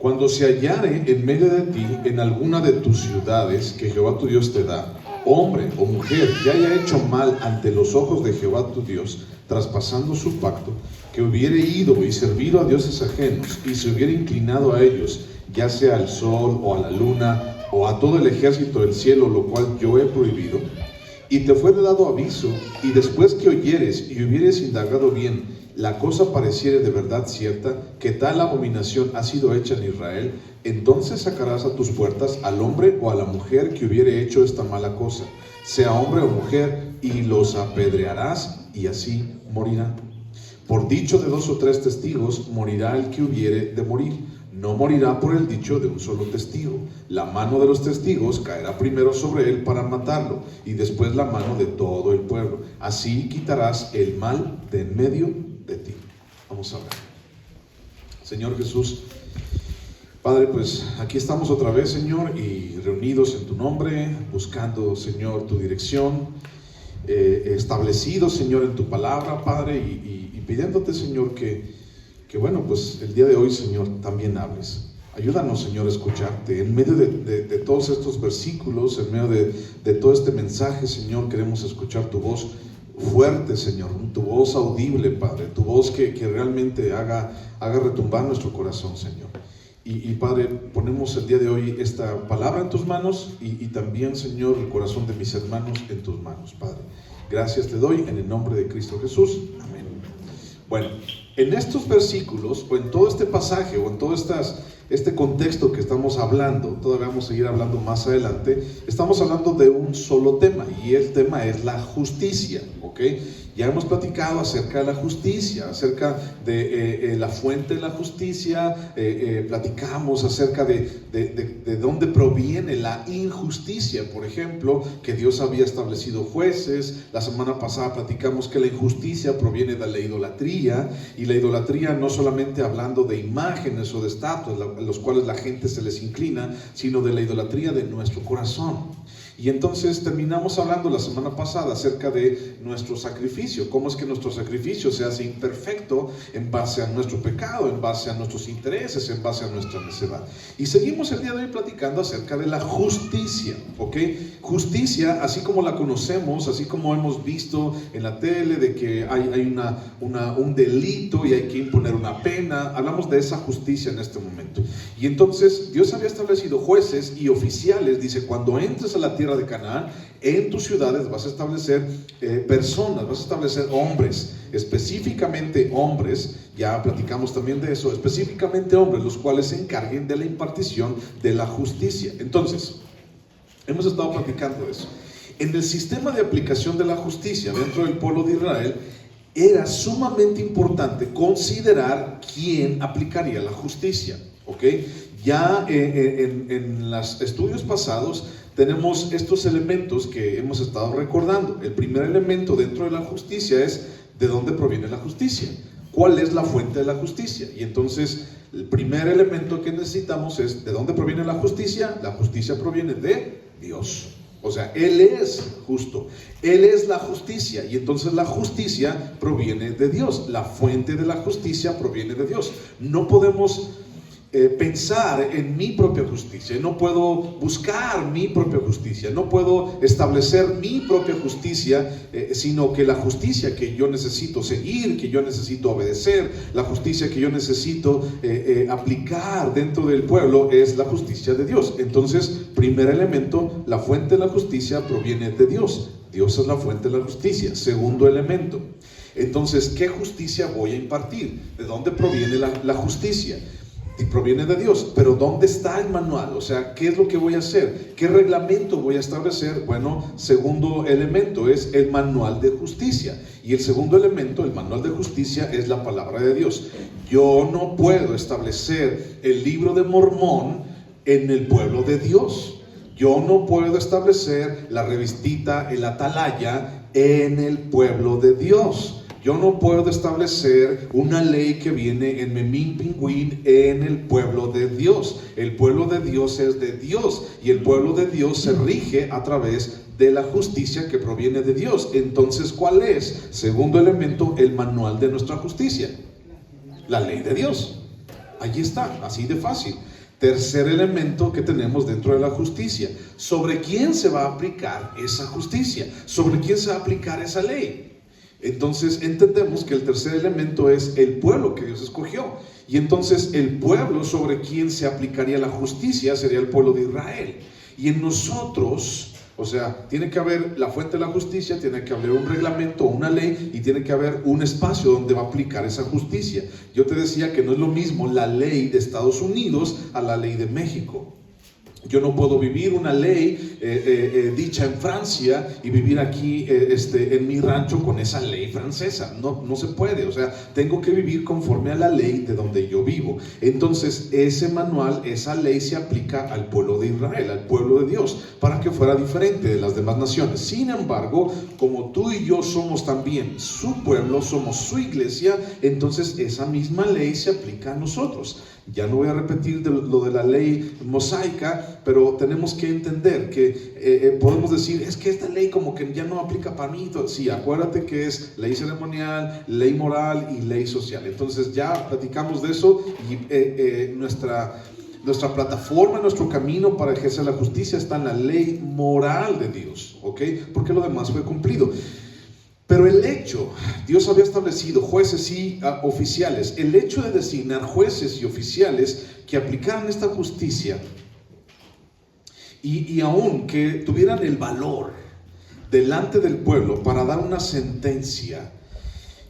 Cuando se hallare en medio de ti, en alguna de tus ciudades que Jehová tu Dios te da, hombre o mujer que haya hecho mal ante los ojos de Jehová tu Dios, traspasando su pacto, que hubiere ido y servido a dioses ajenos, y se hubiere inclinado a ellos, ya sea al sol o a la luna, o a todo el ejército del cielo, lo cual yo he prohibido, y te fuere dado aviso, y después que oyeres y hubieres indagado bien, la cosa pareciere de verdad cierta, que tal abominación ha sido hecha en Israel, entonces sacarás a tus puertas al hombre o a la mujer que hubiere hecho esta mala cosa, sea hombre o mujer, y los apedrearás, y así morirá. Por dicho de 2 o 3 testigos morirá el que hubiere de morir. No morirá por el dicho de un solo testigo. La mano de los testigos caerá primero sobre él para matarlo, y después la mano de todo el pueblo. Así quitarás el mal de en medio de ti. Vamos a ver. Señor Jesús, Padre, pues aquí estamos otra vez, Señor, y reunidos en tu nombre, buscando, Señor, tu dirección, establecido, Señor, en tu palabra, Padre, y pidiéndote, Señor, que bueno, pues el día de hoy, Señor, también hables. Ayúdanos, Señor, a escucharte. En medio de todos estos versículos, en medio de todo este mensaje, Señor, queremos escuchar tu voz fuerte, Señor, tu voz audible, Padre, tu voz que realmente haga retumbar nuestro corazón, Señor. Y Padre, ponemos el día de hoy esta palabra en tus manos y también, Señor, el corazón de mis hermanos en tus manos, Padre. Gracias te doy en el nombre de Cristo Jesús. Amén. Bueno, en estos versículos, o en todo este pasaje, o en todo este contexto que estamos hablando, todavía vamos a seguir hablando más adelante, estamos hablando de un solo tema, y el tema es la justicia, ¿ok? Ya hemos platicado acerca de la justicia, acerca de la fuente de la justicia, platicamos acerca de dónde proviene la injusticia, por ejemplo, que Dios había establecido jueces. La semana pasada platicamos que la injusticia proviene de la idolatría, y la idolatría no solamente hablando de imágenes o de estatuas, a los cuales la gente se les inclina, sino de la idolatría de nuestro corazón. Y entonces terminamos hablando la semana pasada acerca de nuestro sacrificio, cómo es que nuestro sacrificio se hace imperfecto en base a nuestro pecado, en base a nuestros intereses, en base a nuestra necedad. Y seguimos el día de hoy platicando acerca de la justicia, ¿ok? Justicia, así como la conocemos, así como hemos visto en la tele de que hay un delito y hay que imponer una pena, hablamos de esa justicia en este momento. Y entonces Dios había establecido jueces y oficiales, dice, cuando entres a la tierra de Canaán, en tus ciudades vas a establecer personas, vas a establecer hombres, específicamente hombres, ya platicamos también de eso, específicamente hombres, los cuales se encarguen de la impartición de la justicia. Entonces, hemos estado platicando de eso. En el sistema de aplicación de la justicia dentro del pueblo de Israel, era sumamente importante considerar quién aplicaría la justicia, ¿ok? Ya en los estudios pasados tenemos estos elementos que hemos estado recordando. El primer elemento dentro de la justicia es ¿de dónde proviene la justicia? ¿Cuál es la fuente de la justicia? Y entonces el primer elemento que necesitamos es ¿de dónde proviene la justicia? La justicia proviene de Dios. O sea, Él es justo, Él es la justicia, y entonces la justicia proviene de Dios. La fuente de la justicia proviene de Dios. No podemos pensar en mi propia justicia, no puedo buscar mi propia justicia, no puedo establecer mi propia justicia, sino que la justicia que yo necesito seguir, que yo necesito obedecer, la justicia que yo necesito aplicar dentro del pueblo es la justicia de Dios. Entonces, primer elemento, la fuente de la justicia proviene de Dios. Dios es la fuente de la justicia. Segundo elemento, entonces, ¿qué justicia voy a impartir? ¿De dónde proviene la justicia? Y proviene de Dios, pero ¿dónde está el manual? O sea, ¿qué es lo que voy a hacer? ¿Qué reglamento voy a establecer? Bueno, segundo elemento es el manual de justicia. Y el segundo elemento, el manual de justicia, es la palabra de Dios. Yo no puedo establecer el libro de Mormón en el pueblo de Dios. Yo no puedo establecer la revistita, el atalaya, en el pueblo de Dios. Yo no puedo establecer una ley que viene en Memín Pingüín en el pueblo de Dios. El pueblo de Dios es de Dios, y el pueblo de Dios se rige a través de la justicia que proviene de Dios. Entonces, ¿cuál es? Segundo elemento, el manual de nuestra justicia. La ley de Dios. Allí está, así de fácil. Tercer elemento que tenemos dentro de la justicia. ¿Sobre quién se va a aplicar esa justicia? ¿Sobre quién se va a aplicar esa ley? Entonces entendemos que el tercer elemento es el pueblo que Dios escogió. Y entonces el pueblo sobre quien se aplicaría la justicia sería el pueblo de Israel. Y en nosotros, o sea, tiene que haber la fuente de la justicia, tiene que haber un reglamento, una ley, y tiene que haber un espacio donde va a aplicar esa justicia. Yo te decía que no es lo mismo la ley de Estados Unidos a la ley de México. Yo no puedo vivir una ley dicha en Francia y vivir aquí en mi rancho con esa ley francesa. No se puede. O sea, tengo que vivir conforme a la ley de donde yo vivo. Entonces, ese manual, esa ley se aplica al pueblo de Israel, al pueblo de Dios, para que fuera diferente de las demás naciones. Sin embargo, como tú y yo somos también su pueblo, somos su iglesia, entonces esa misma ley se aplica a nosotros. Ya no voy a repetir lo de la ley mosaica, pero tenemos que entender que podemos decir, es que esta ley como que ya no aplica para mí. Sí, acuérdate que es ley ceremonial, ley moral y ley social. Entonces ya platicamos de eso y nuestra plataforma, nuestro camino para ejercer la justicia está en la ley moral de Dios, ¿ok? Porque lo demás fue cumplido. Pero el hecho, Dios había establecido jueces y oficiales, el hecho de designar jueces y oficiales que aplicaran esta justicia y aún que tuvieran el valor delante del pueblo para dar una sentencia,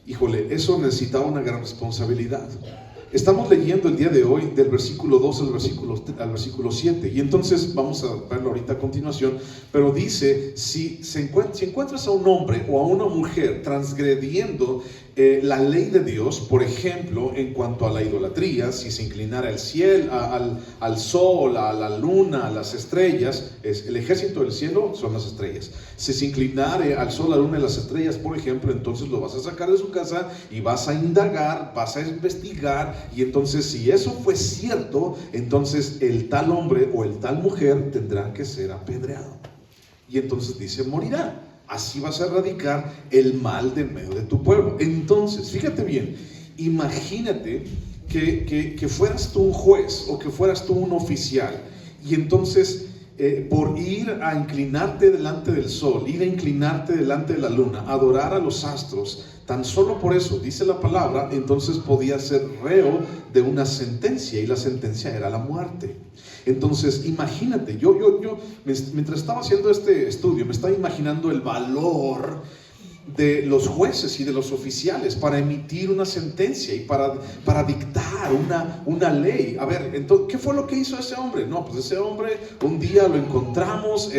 híjole, eso necesitaba una gran responsabilidad. Estamos leyendo el día de hoy del versículo 2 al versículo 7, y entonces vamos a verlo ahorita a continuación, pero dice, si encuentras a un hombre o a una mujer transgrediendo la ley de Dios, por ejemplo, en cuanto a la idolatría, si se inclinara al cielo, al sol, a la luna, a las estrellas, el ejército del cielo son las estrellas. Si se inclinare al sol, a la luna y las estrellas, por ejemplo, entonces lo vas a sacar de su casa y vas a indagar, vas a investigar, y entonces si eso fue cierto, entonces el tal hombre o el tal mujer tendrá que ser apedreado. Y entonces dice, morirá. Así vas a erradicar el mal de en medio de tu pueblo. Entonces, fíjate bien, imagínate que fueras tú un juez o que fueras tú un oficial, y entonces por ir a inclinarte delante del sol, ir a inclinarte delante de la luna, adorar a los astros, tan solo por eso, dice la palabra, entonces podías ser reo de una sentencia, y la sentencia era la muerte. Entonces, imagínate, yo mientras estaba haciendo este estudio, me estaba imaginando el valor de los jueces y de los oficiales para emitir una sentencia y para dictar una ley. A ver, entonces, ¿qué fue lo que hizo ese hombre? No, pues ese hombre un día lo encontramos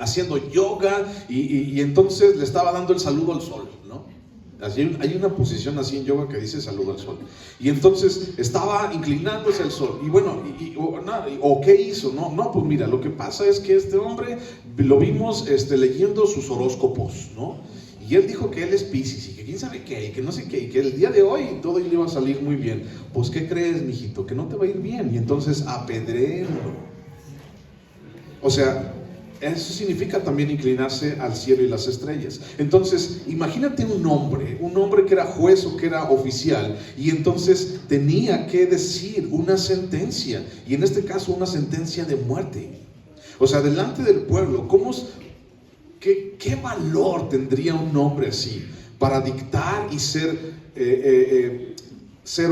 haciendo yoga y entonces le estaba dando el saludo al sol, ¿no? Hay una posición así en yoga que dice saludo al sol. Y entonces estaba inclinándose al sol. Y bueno, ¿o qué hizo? No, pues mira, lo que pasa es que este hombre lo vimos leyendo sus horóscopos, ¿no? Y él dijo que él es Piscis y que quién sabe qué, y que no sé qué, y que el día de hoy todo le iba a salir muy bien. Pues ¿qué crees, mijito? Que no te va a ir bien. Y entonces apedréalo. O sea, eso significa también inclinarse al cielo y las estrellas. Entonces, imagínate un hombre que era juez o que era oficial, y entonces tenía que decir una sentencia, y en este caso una sentencia de muerte. O sea, delante del pueblo, ¿qué valor tendría un hombre así para dictar y ser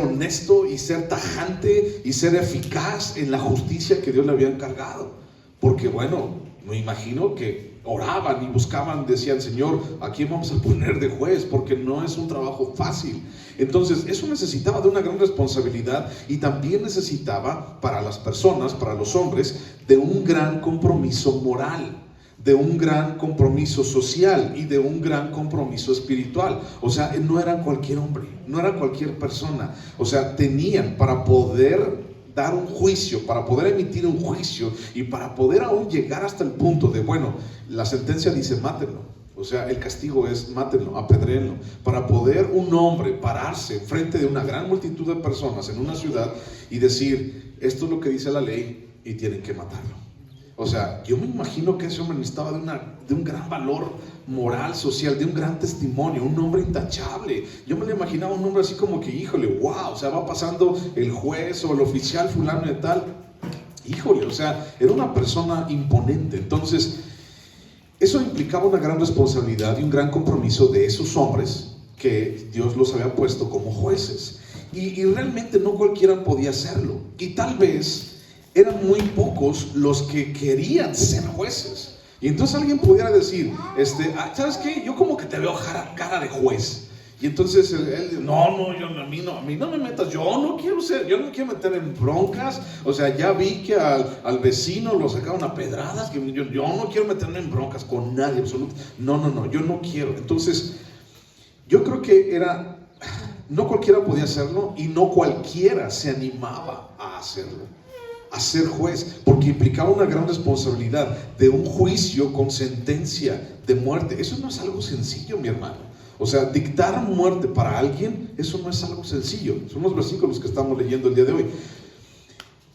honesto y ser tajante y ser eficaz en la justicia que Dios le había encargado? Porque bueno, me imagino que oraban y buscaban, decían, Señor, ¿a quién vamos a poner de juez? Porque no es un trabajo fácil. Entonces, eso necesitaba de una gran responsabilidad, y también necesitaba para las personas, para los hombres, de un gran compromiso moral, de un gran compromiso social y de un gran compromiso espiritual. O sea, no era cualquier hombre, no era cualquier persona. O sea, tenían para poder dar un juicio, para poder emitir un juicio y para poder aún llegar hasta el punto de, bueno, la sentencia dice mátenlo, o sea, el castigo es mátenlo, apedréenlo, para poder un hombre pararse frente de una gran multitud de personas en una ciudad y decir, esto es lo que dice la ley y tienen que matarlo. O sea, yo me imagino que ese hombre necesitaba de un gran valor moral, social, de un gran testimonio, un hombre intachable. Yo me lo imaginaba un hombre así como que, híjole, wow, o sea, va pasando el juez o el oficial fulano de tal. Híjole, o sea, era una persona imponente. Entonces, eso implicaba una gran responsabilidad y un gran compromiso de esos hombres que Dios los había puesto como jueces. Y realmente no cualquiera podía hacerlo. Y tal vez eran muy pocos los que querían ser jueces. Y entonces alguien pudiera decir, ¿sabes qué? Yo como que te veo cara de juez. Y entonces él no, a mí no me metas, yo no quiero meter en broncas. O sea, ya vi que al vecino lo sacaron a pedradas, que yo no quiero meterme en broncas con nadie, absoluto. No, yo no quiero. Entonces, yo creo que no cualquiera podía hacerlo y no cualquiera se animaba a hacerlo, a ser juez, porque implicaba una gran responsabilidad de un juicio con sentencia de muerte. Eso no es algo sencillo, mi hermano. O sea, dictar muerte para alguien, eso no es algo sencillo. Son los versículos que estamos leyendo el día de hoy.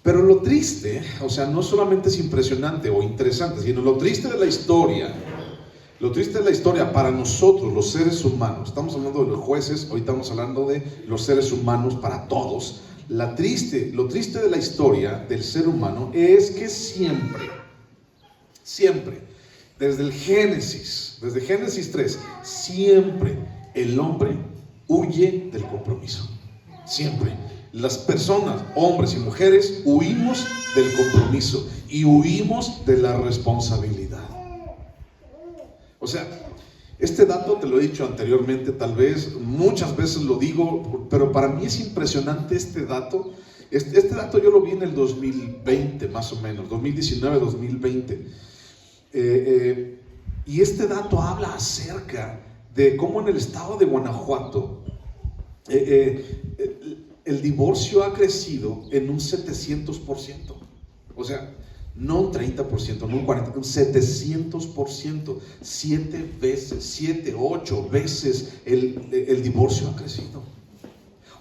Pero lo triste, o sea, no solamente es impresionante o interesante, sino lo triste de la historia para nosotros, los seres humanos. Estamos hablando de los jueces, hoy estamos hablando de los seres humanos para todos. Lo triste de la historia del ser humano es que siempre, desde Génesis 3, siempre el hombre huye del compromiso. Siempre. Las personas, hombres y mujeres, huimos del compromiso y huimos de la responsabilidad. O sea, este dato te lo he dicho anteriormente, tal vez, muchas veces lo digo, pero para mí es impresionante este dato. Este dato yo lo vi en el 2020, más o menos, 2019, 2020. Y este dato habla acerca de cómo en el estado de Guanajuato el divorcio ha crecido en un 700%. O sea, no un 30%, no un 40%, un 700%, 8 veces el divorcio ha crecido.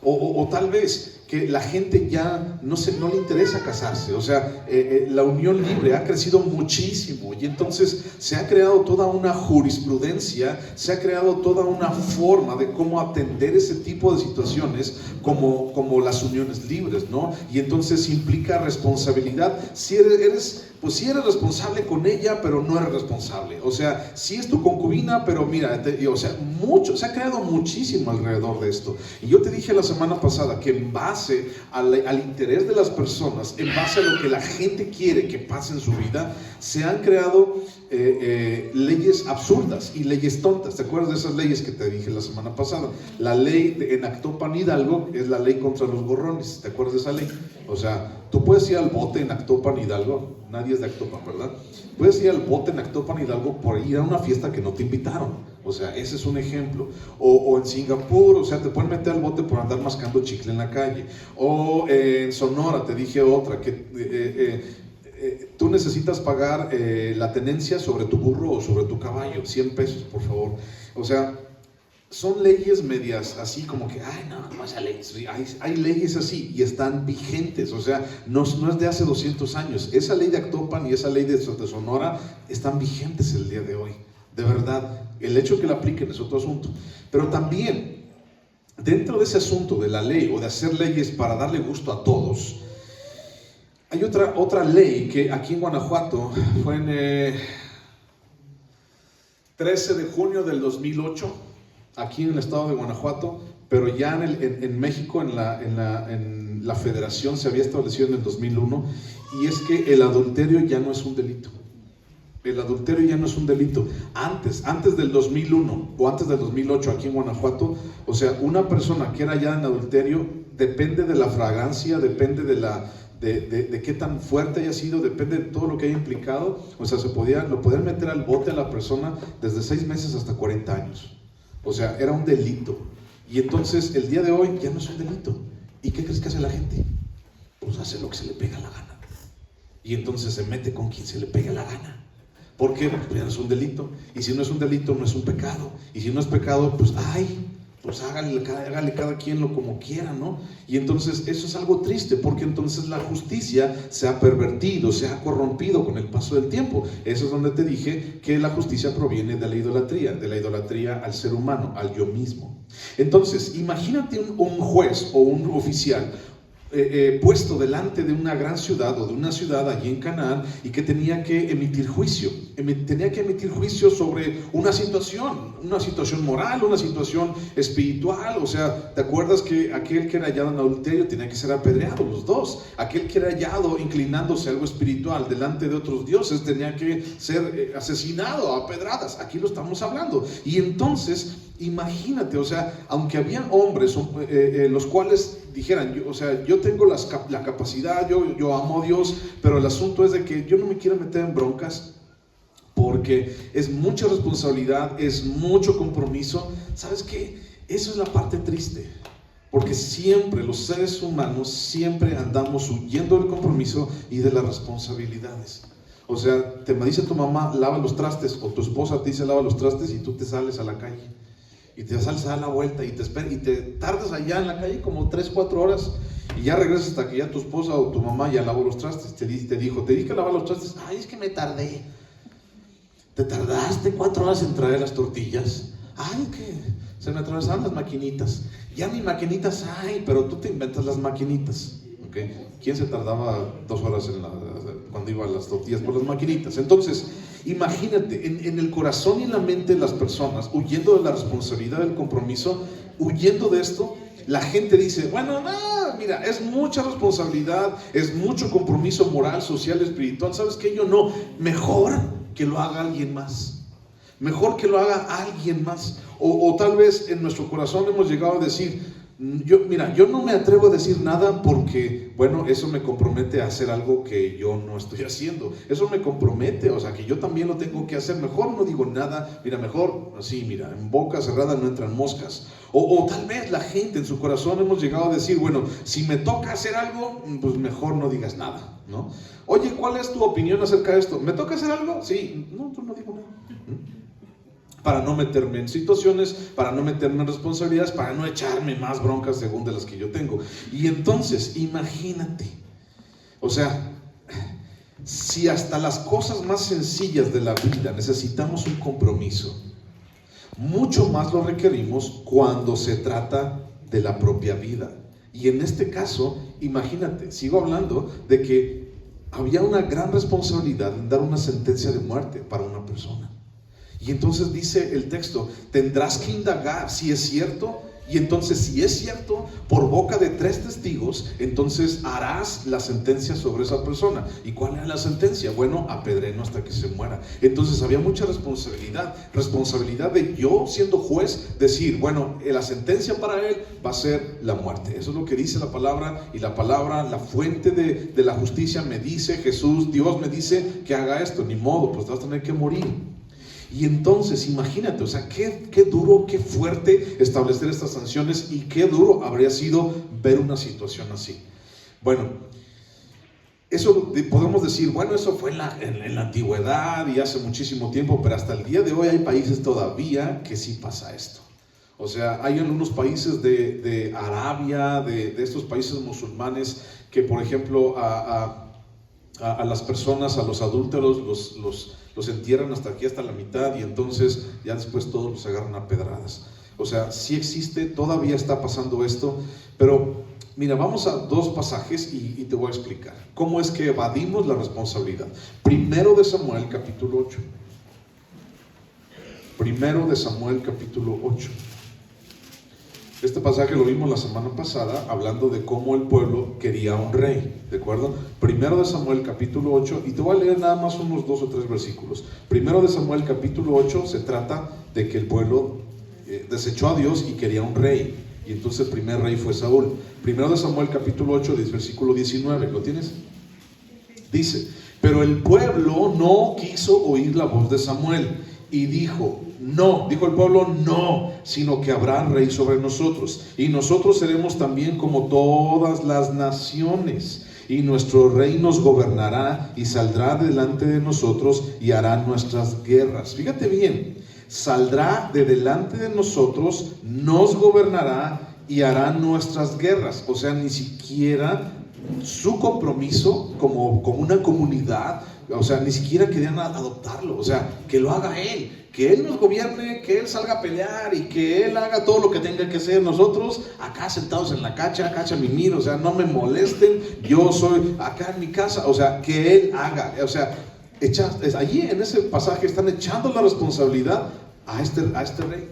O tal vez que la gente ya no le interesa casarse. O sea, la unión libre ha crecido muchísimo y entonces se ha creado toda una jurisprudencia, se ha creado toda una forma de cómo atender ese tipo de situaciones como las uniones libres, ¿no? Y entonces implica responsabilidad. Si eres responsable con ella, pero no eres responsable. O sea, si es tu concubina, pero mira, se ha creado muchísimo alrededor de esto. Y yo te dije la semana pasada que en base al interés de las personas, en base a lo que la gente quiere que pase en su vida, se han creado leyes absurdas y leyes tontas. ¿Te acuerdas de esas leyes que te dije la semana pasada? La ley en Actopan Hidalgo es la ley contra los gorrones. ¿Te acuerdas de esa ley? O sea, tú puedes ir al bote en Actopan Hidalgo. Nadie es de Actopan, ¿verdad? Puedes ir al bote en Actopan Hidalgo por ir a una fiesta que no te invitaron. O sea, ese es un ejemplo. O en Singapur, o sea, te pueden meter al bote por andar mascando chicle en la calle. O en Sonora, te dije otra, que tú necesitas pagar la tenencia sobre tu burro o sobre tu caballo, 100 pesos, por favor. O sea, son leyes medias así como que, hay leyes así y están vigentes. O sea, no es de hace 200 años. Esa ley de Actopan y esa ley de Sonora están vigentes el día de hoy. De verdad, el hecho de que la apliquen es otro asunto. Pero también, dentro de ese asunto de la ley o de hacer leyes para darle gusto a todos, hay otra ley que aquí en Guanajuato fue en 13 de junio del 2008, aquí en el estado de Guanajuato, pero ya en México, en la federación, se había establecido en el 2001, y es que el adulterio ya no es un delito. El adulterio ya no es un delito. Antes del 2001 o antes del 2008 aquí en Guanajuato, o sea, una persona que era ya en adulterio, depende de la fragancia, depende de qué tan fuerte haya sido, depende de todo lo que haya implicado. O sea, lo podían meter al bote a la persona desde 6 meses hasta 40 años. O sea, era un delito. Y entonces el día de hoy ya no es un delito. ¿Y qué crees que hace la gente? Pues hace lo que se le pega la gana. Y entonces se mete con quien se le pega la gana. ¿Por qué? Porque ya no es un delito. Y si no es un delito, no es un pecado. Y si no es pecado, pues pues hágale cada quien lo como quiera, ¿no? Y entonces eso es algo triste, porque entonces la justicia se ha pervertido, se ha corrompido con el paso del tiempo. Eso es donde te dije que la justicia proviene de la idolatría al ser humano, al yo mismo. Entonces, imagínate un juez o un oficial puesto delante de una gran ciudad o de una ciudad allí en Canaán, y que tenía que emitir juicio sobre una situación moral, una situación espiritual. O sea, ¿te acuerdas que aquel que era hallado en adulterio tenía que ser apedreado? Los dos. Aquel que era hallado inclinándose a algo espiritual delante de otros dioses tenía que ser asesinado a pedradas. Aquí lo estamos hablando. Y entonces, imagínate, o sea, aunque habían hombres los cuales dijeran, yo tengo la capacidad, yo amo a Dios, pero el asunto es de que yo no me quiero meter en broncas, porque es mucha responsabilidad, es mucho compromiso. ¿Sabes qué? Eso es la parte triste, porque siempre los seres humanos siempre andamos huyendo del compromiso y de las responsabilidades. O sea, te me dice tu mamá, lava los trastes, o tu esposa te dice, lava los trastes, y tú te sales a la calle. Y te sales a dar la vuelta y te esperas y te tardas allá en la calle como 3-4 horas, y ya regresas hasta que ya tu esposa o tu mamá ya lavó los trastes. Te dijo, te dije que lavar los trastes. Ay, es que me tardé. Te tardaste 4 horas en traer las tortillas. Ay, que se me atravesaron las maquinitas. Ya ni maquinitas hay, pero tú te inventas las maquinitas. ¿Okay? ¿Quién se tardaba 2 horas cuando iba a las tortillas por las maquinitas? Entonces, imagínate, en el corazón y en la mente de las personas, huyendo de la responsabilidad del compromiso, huyendo de esto, la gente dice, bueno, no, mira, es mucha responsabilidad, es mucho compromiso moral, social, espiritual. ¿Sabes qué? Yo no, mejor que lo haga alguien más. Mejor que lo haga alguien más. O tal vez en nuestro corazón hemos llegado a decir, yo no me atrevo a decir nada porque, bueno, eso me compromete a hacer algo que yo no estoy haciendo. Eso me compromete, o sea, que yo también lo tengo que hacer. Mejor no digo nada, mira, mejor así, mira, en boca cerrada no entran moscas. O tal vez la gente en su corazón hemos llegado a decir, bueno, si me toca hacer algo, pues mejor no digas nada, ¿no? Oye, ¿cuál es tu opinión acerca de esto? ¿Me toca hacer algo? Sí, no, tú no digo nada. Para no meterme en situaciones, para no meterme en responsabilidades, para no echarme más broncas según de las que yo tengo. Y entonces, imagínate, o sea, si hasta las cosas más sencillas de la vida necesitamos un compromiso, mucho más lo requerimos cuando se trata de la propia vida. Y en este caso, imagínate, sigo hablando de que había una gran responsabilidad en dar una sentencia de muerte para una persona. Y entonces dice el texto, tendrás que indagar si es cierto, y entonces si es cierto, por boca de 3 testigos, entonces harás la sentencia sobre esa persona. ¿Y cuál era la sentencia? Bueno, apedréalo hasta que se muera. Entonces había mucha responsabilidad de yo, siendo juez, decir, bueno, la sentencia para él va a ser la muerte. Eso es lo que dice la palabra, y la palabra, la fuente de la justicia me dice, Jesús, Dios me dice que haga esto. Ni modo, pues vas a tener que morir. Y entonces, imagínate, o sea, qué duro, qué fuerte establecer estas sanciones, y qué duro habría sido ver una situación así. Bueno, eso podemos decir, bueno, eso fue en la antigüedad y hace muchísimo tiempo, pero hasta el día de hoy hay países todavía que sí pasa esto. O sea, hay algunos países de Arabia, de estos países musulmanes, que por ejemplo a las personas, a los adúlteros, los entierran hasta aquí, hasta la mitad, y entonces ya después todos los agarran a pedradas. O sea, sí existe, todavía está pasando esto, pero mira, vamos a 2 pasajes y te voy a explicar cómo es que evadimos la responsabilidad. Primero de Samuel, capítulo 8. Primero de Samuel, capítulo 8. Este pasaje lo vimos la semana pasada, hablando de cómo el pueblo quería un rey, ¿de acuerdo? Primero de Samuel, capítulo 8, y te voy a leer nada más unos 2 o 3 versículos. Primero de Samuel, capítulo 8, se trata de que el pueblo desechó a Dios y quería un rey, y entonces el primer rey fue Saúl. Primero de Samuel, capítulo 8, versículo 19, ¿lo tienes? Dice, pero el pueblo no quiso oír la voz de Samuel, y dijo el pueblo, no, sino que habrá rey sobre nosotros, y nosotros seremos también como todas las naciones, y nuestro rey nos gobernará y saldrá delante de nosotros y hará nuestras guerras. Fíjate bien, saldrá de delante de nosotros, nos gobernará y hará nuestras guerras. O sea, ni siquiera su compromiso como una comunidad, o sea, ni siquiera querían adoptarlo, o sea, que lo haga Él, que Él nos gobierne, que Él salga a pelear y que Él haga todo lo que tenga que hacer. Nosotros acá sentados en la cacha mimir, o sea, no me molesten, yo soy acá en mi casa, o sea, que Él haga, o sea, allí en ese pasaje están echando la responsabilidad a este rey.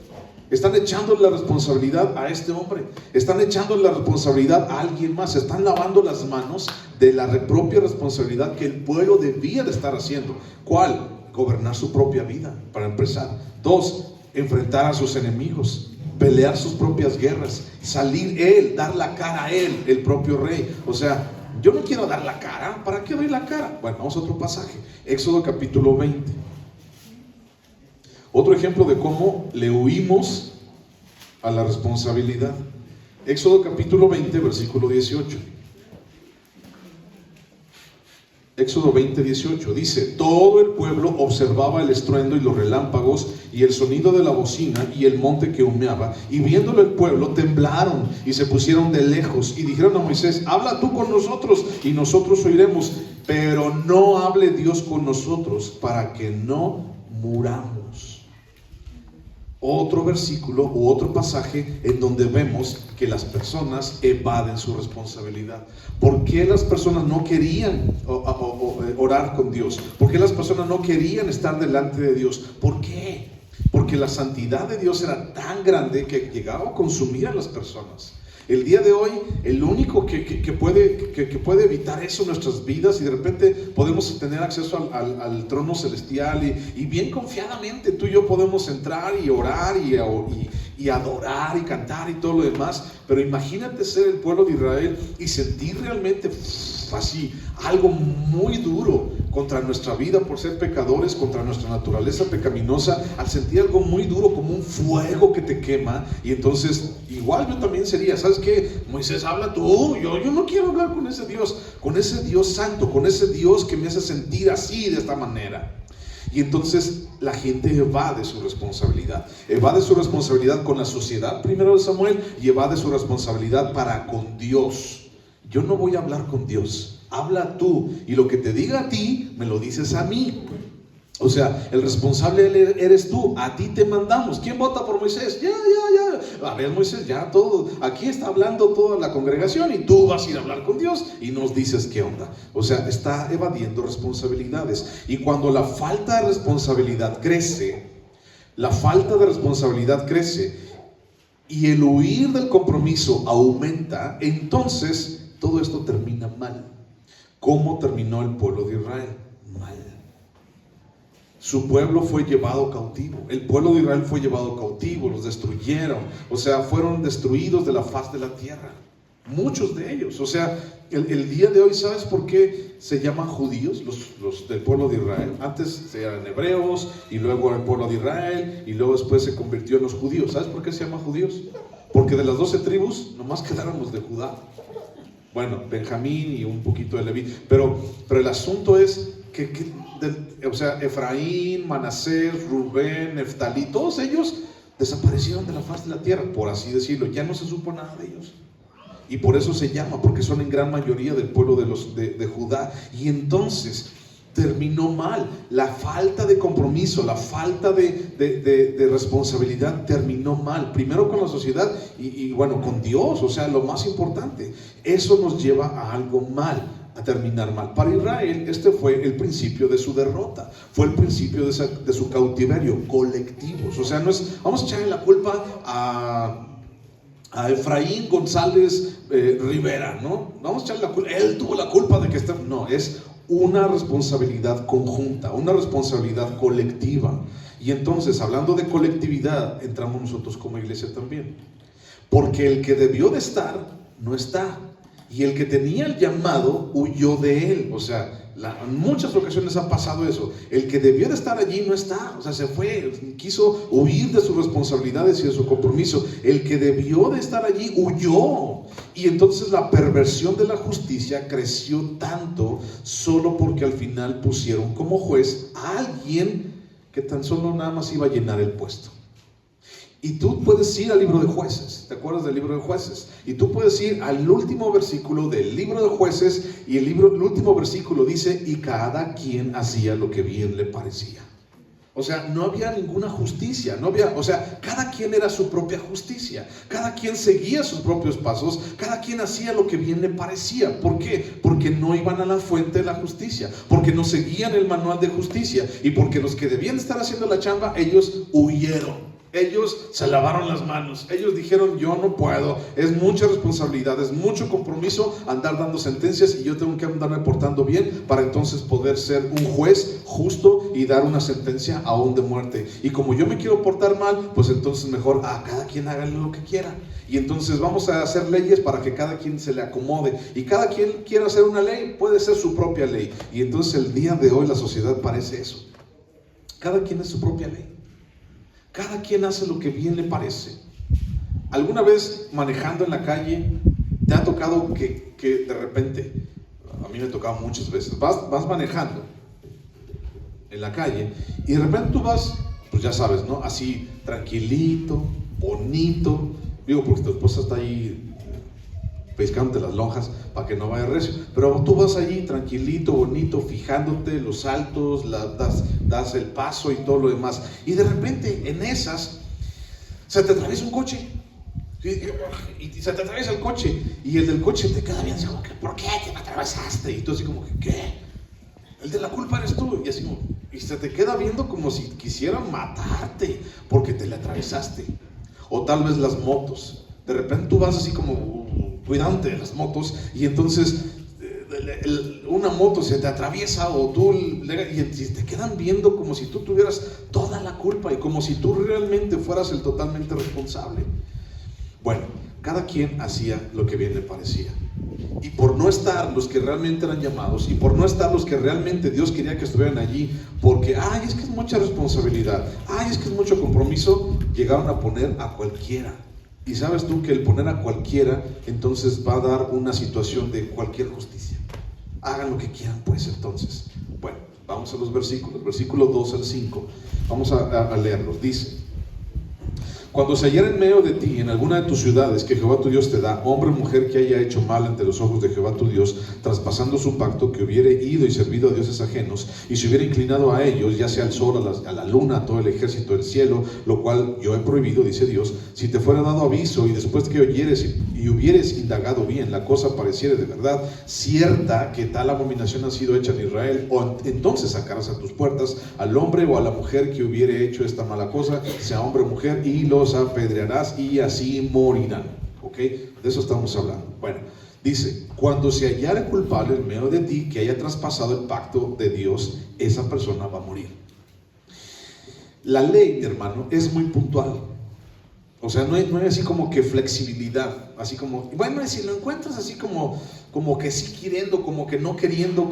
Están echando la responsabilidad a este hombre, están echando la responsabilidad a alguien más, están lavando las manos de la propia responsabilidad que el pueblo debía de estar haciendo. ¿Cuál? Gobernar su propia vida, para empezar. 2, enfrentar a sus enemigos, pelear sus propias guerras, salir él, dar la cara a él, el propio rey. O sea, yo no quiero dar la cara, ¿para qué doy la cara? Bueno, vamos a otro pasaje, Éxodo capítulo 20. Otro ejemplo de cómo le huimos a la responsabilidad. Éxodo capítulo 20, versículo 18. Éxodo 20, 18 dice: todo el pueblo observaba el estruendo y los relámpagos y el sonido de la bocina y el monte que humeaba, y viéndolo el pueblo temblaron y se pusieron de lejos y dijeron a Moisés: habla tú con nosotros y nosotros oiremos, pero no hable Dios con nosotros para que no muramos. Otro versículo u otro pasaje en donde vemos que las personas evaden su responsabilidad. ¿Por qué las personas no querían orar con Dios? ¿Por qué las personas no querían estar delante de Dios? ¿Por qué? Porque la santidad de Dios era tan grande que llegaba a consumir a las personas. El día de hoy, el único que puede evitar eso en nuestras vidas, y de repente podemos tener acceso al trono celestial y bien confiadamente tú y yo podemos entrar y orar y adorar y cantar y todo lo demás. Pero imagínate ser el pueblo de Israel y sentir realmente así algo muy duro contra nuestra vida por ser pecadores, contra nuestra naturaleza pecaminosa, al sentir algo muy duro como un fuego que te quema. Y entonces igual yo también sería, ¿sabes qué? Moisés, habla tú, yo no quiero hablar con ese Dios santo, con ese Dios que me hace sentir así, de esta manera. Y entonces la gente evade su responsabilidad con la sociedad, primero de Samuel, y evade su responsabilidad para con Dios. Yo no voy a hablar con Dios, habla tú, y lo que te diga a ti, me lo dices a mí. O sea, el responsable eres tú, a ti te mandamos. ¿Quién vota por Moisés? Ya. A ver, Moisés, ya todo, aquí está hablando toda la congregación y tú vas a ir a hablar con Dios y nos dices qué onda. O sea, está evadiendo responsabilidades. Y cuando la falta de responsabilidad crece y el huir del compromiso aumenta, entonces todo esto termina mal. ¿Cómo terminó el pueblo de Israel? Mal. Su pueblo fue llevado cautivo. El pueblo de Israel fue llevado cautivo, los destruyeron. O sea, fueron destruidos de la faz de la tierra. Muchos de ellos. O sea, el día de hoy, ¿sabes por qué se llaman judíos los del pueblo de Israel? Antes eran hebreos y luego el pueblo de Israel y luego después se convirtió en los judíos. ¿Sabes por qué se llaman judíos? Porque de las 12 tribus nomás quedaron los de Judá. Bueno, Benjamín y un poquito de Leví. Pero el asunto es o sea, Efraín, Manasés, Rubén, Neftalí, todos ellos desaparecieron de la faz de la tierra, por así decirlo. Ya no se supo nada de ellos. Y por eso se llama, porque son en gran mayoría del pueblo de Judá. Y entonces terminó mal. La falta de compromiso, la falta de responsabilidad terminó mal. Primero con la sociedad y bueno, con Dios, o sea, lo más importante. Eso nos lleva a algo mal, a terminar mal. Para Israel, este fue el principio de su derrota, fue el principio de su cautiverio colectivos. O sea, no es, vamos a echarle la culpa a Efraín González Rivera, ¿no? Vamos a echarle la culpa, él tuvo la culpa de que está. No, es una responsabilidad conjunta, una responsabilidad colectiva. Y entonces, hablando de colectividad, entramos nosotros como iglesia también. Porque el que debió de estar, no está. Y el que tenía el llamado, huyó de él. O sea, en muchas ocasiones ha pasado eso. El que debió de estar allí no está. O sea, se fue, quiso huir de sus responsabilidades y de su compromiso. El que debió de estar allí, huyó. Y entonces la perversión de la justicia creció tanto solo porque al final pusieron como juez a alguien que tan solo nada más iba a llenar el puesto. Y tú puedes ir al libro de Jueces, ¿te acuerdas del libro de Jueces? Y tú puedes ir al último versículo del libro de Jueces, y el último versículo dice: y cada quien hacía lo que bien le parecía. O sea, no había ninguna justicia, cada quien era su propia justicia, cada quien seguía sus propios pasos, cada quien hacía lo que bien le parecía. ¿Por qué? Porque no iban a la fuente de la justicia, porque no seguían el manual de justicia, y porque los que debían estar haciendo la chamba, ellos huyeron. Ellos se lavaron las manos, ellos dijeron: yo no puedo, es mucha responsabilidad, es mucho compromiso andar dando sentencias, y yo tengo que andarme portando bien para entonces poder ser un juez justo y dar una sentencia aún de muerte. Y como yo me quiero portar mal, pues entonces mejor cada quien haga lo que quiera. Y entonces vamos a hacer leyes para que cada quien se le acomode, y cada quien quiera hacer una ley, puede ser su propia ley. Y entonces el día de hoy la sociedad parece eso. Cada quien es su propia ley. Cada quien hace lo que bien le parece. ¿Alguna vez manejando en la calle te ha tocado que de repente, a mí me ha tocado muchas veces, vas manejando en la calle y de repente tú vas, pues ya sabes, ¿no? Así tranquilito, bonito, digo porque tu esposa está ahí pescándote las lonjas para que no vaya recio, pero tú vas allí tranquilito, bonito, fijándote los saltos, das el paso y todo lo demás, y de repente en esas se te atraviesa un coche, y se te atraviesa el coche, y el del coche te queda bien así como que: ¿por qué te me atravesaste? Y tú así como que: ¿qué? El de la culpa eres tú. Y así como, y se te queda viendo como si quisieran matarte porque te le atravesaste. O tal vez las motos, de repente tú vas así como cuidante de las motos, y entonces una moto se te atraviesa, o tú, y te quedan viendo como si tú tuvieras toda la culpa y como si tú realmente fueras el totalmente responsable. Bueno, cada quien hacía lo que bien le parecía, y por no estar los que realmente eran llamados, y por no estar los que realmente Dios quería que estuvieran allí, porque es que es mucha responsabilidad, es que es mucho compromiso, llegaron a poner a cualquiera. Y sabes tú que el poner a cualquiera entonces va a dar una situación de cualquier justicia. Hagan lo que quieran, pues. Entonces, bueno, vamos a los versículos, versículo 2 al 5, vamos a leerlos. Dice: cuando se hallara en medio de ti, en alguna de tus ciudades que Jehová tu Dios te da, hombre o mujer que haya hecho mal ante los ojos de Jehová tu Dios, traspasando su pacto, que hubiere ido y servido a dioses ajenos, y se hubiera inclinado a ellos, ya sea al sol, a la luna, a todo el ejército del cielo, lo cual yo he prohibido, dice Dios, si te fuera dado aviso, y después que oyeres y hubieres indagado bien, la cosa pareciere de verdad cierta, que tal abominación ha sido hecha en Israel, entonces sacarás a tus puertas al hombre o a la mujer que hubiere hecho esta mala cosa, sea hombre o mujer, y los apedrearás, y así morirán. ¿Ok? De eso estamos hablando. Bueno, dice: cuando se hallara culpable en medio de ti, que haya traspasado el pacto de Dios, esa persona va a morir. La ley, mi hermano, es muy puntual. O sea, no hay así como que flexibilidad, así como, bueno, si lo encuentras así como que sí queriendo, como que no queriendo,